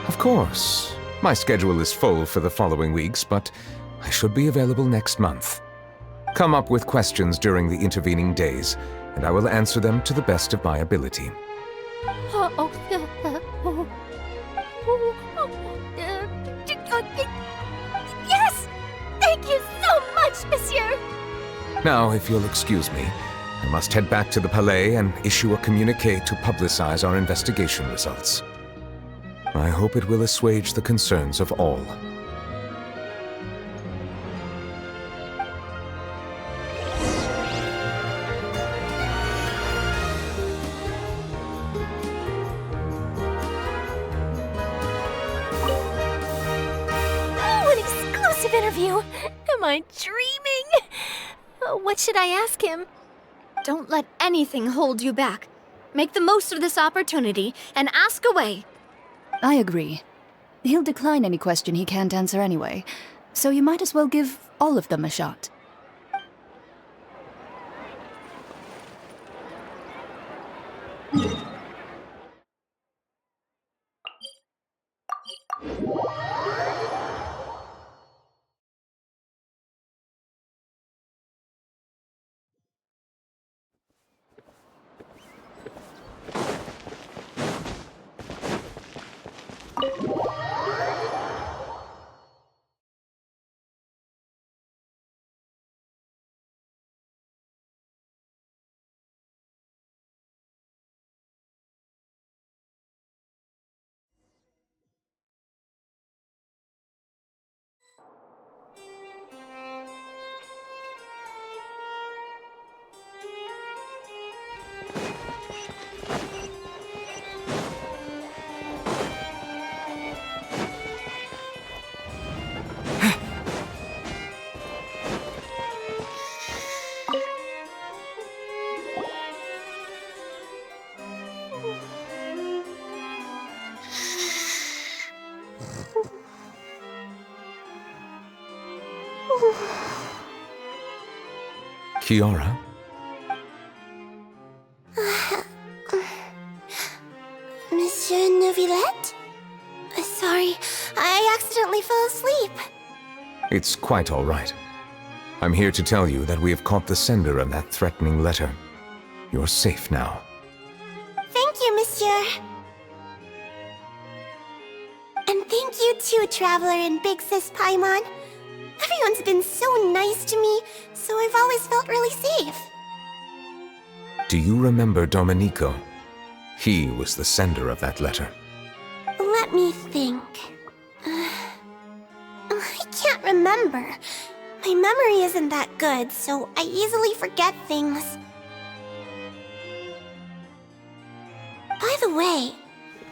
Of course. My schedule is full for the following weeks, but I should be available next month. Come up with questions during the intervening days, and I will answer them to the best of my ability. Yes! Thank you so much, Monsieur! Now, if you'll excuse me, I must head back to the Palais and issue a communiqué to publicize our investigation results. I hope it will assuage the concerns of all. Oh, an exclusive interview! Am I dreaming? What should I ask him? Don't let anything hold you back. Make the most of this opportunity and ask away. I agree. He'll decline any question he can't answer anyway, so you might as well give all of them a shot. Kiara? Monsieur Neuvillette? Sorry, I accidentally fell asleep. It's quite all right. I'm here to tell you that we have caught the sender of that threatening letter. You're safe now. Thank you, Monsieur. And thank you too, Traveler and Big Sis Paimon. Everyone's been so nice to me, so I've always felt really safe. Do you remember Domenico? He was the sender of that letter. Let me think. I can't remember. My memory isn't that good, so I easily forget things. By the way,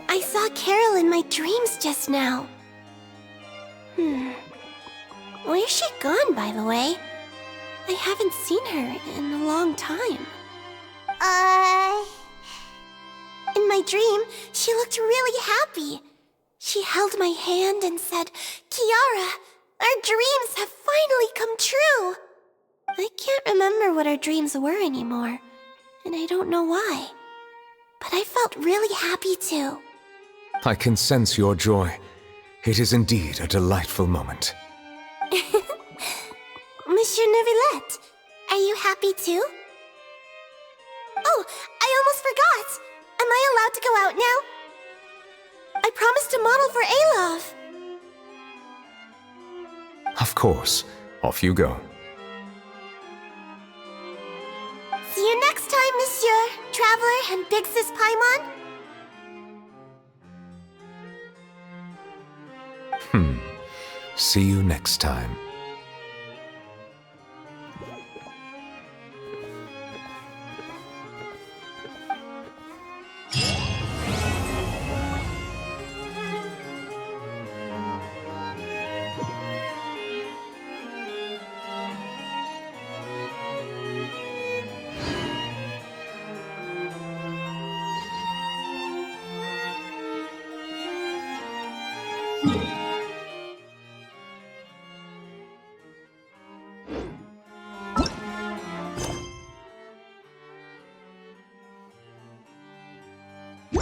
I saw Carol in my dreams just now. Where's she gone, by the way? I haven't seen her in a long time. In my dream, she looked really happy. She held my hand and said, "Kiara, our dreams have finally come true." I can't remember what our dreams were anymore, and I don't know why. But I felt really happy too. I can sense your joy. It is indeed a delightful moment. Monsieur Neuvillette, are you happy too? Oh, I almost forgot! Am I allowed to go out now? I promised to model for Alov. Of course. Off you go. See you next time, Monsieur, Traveler, and Big Sis Paimon. See you next time. You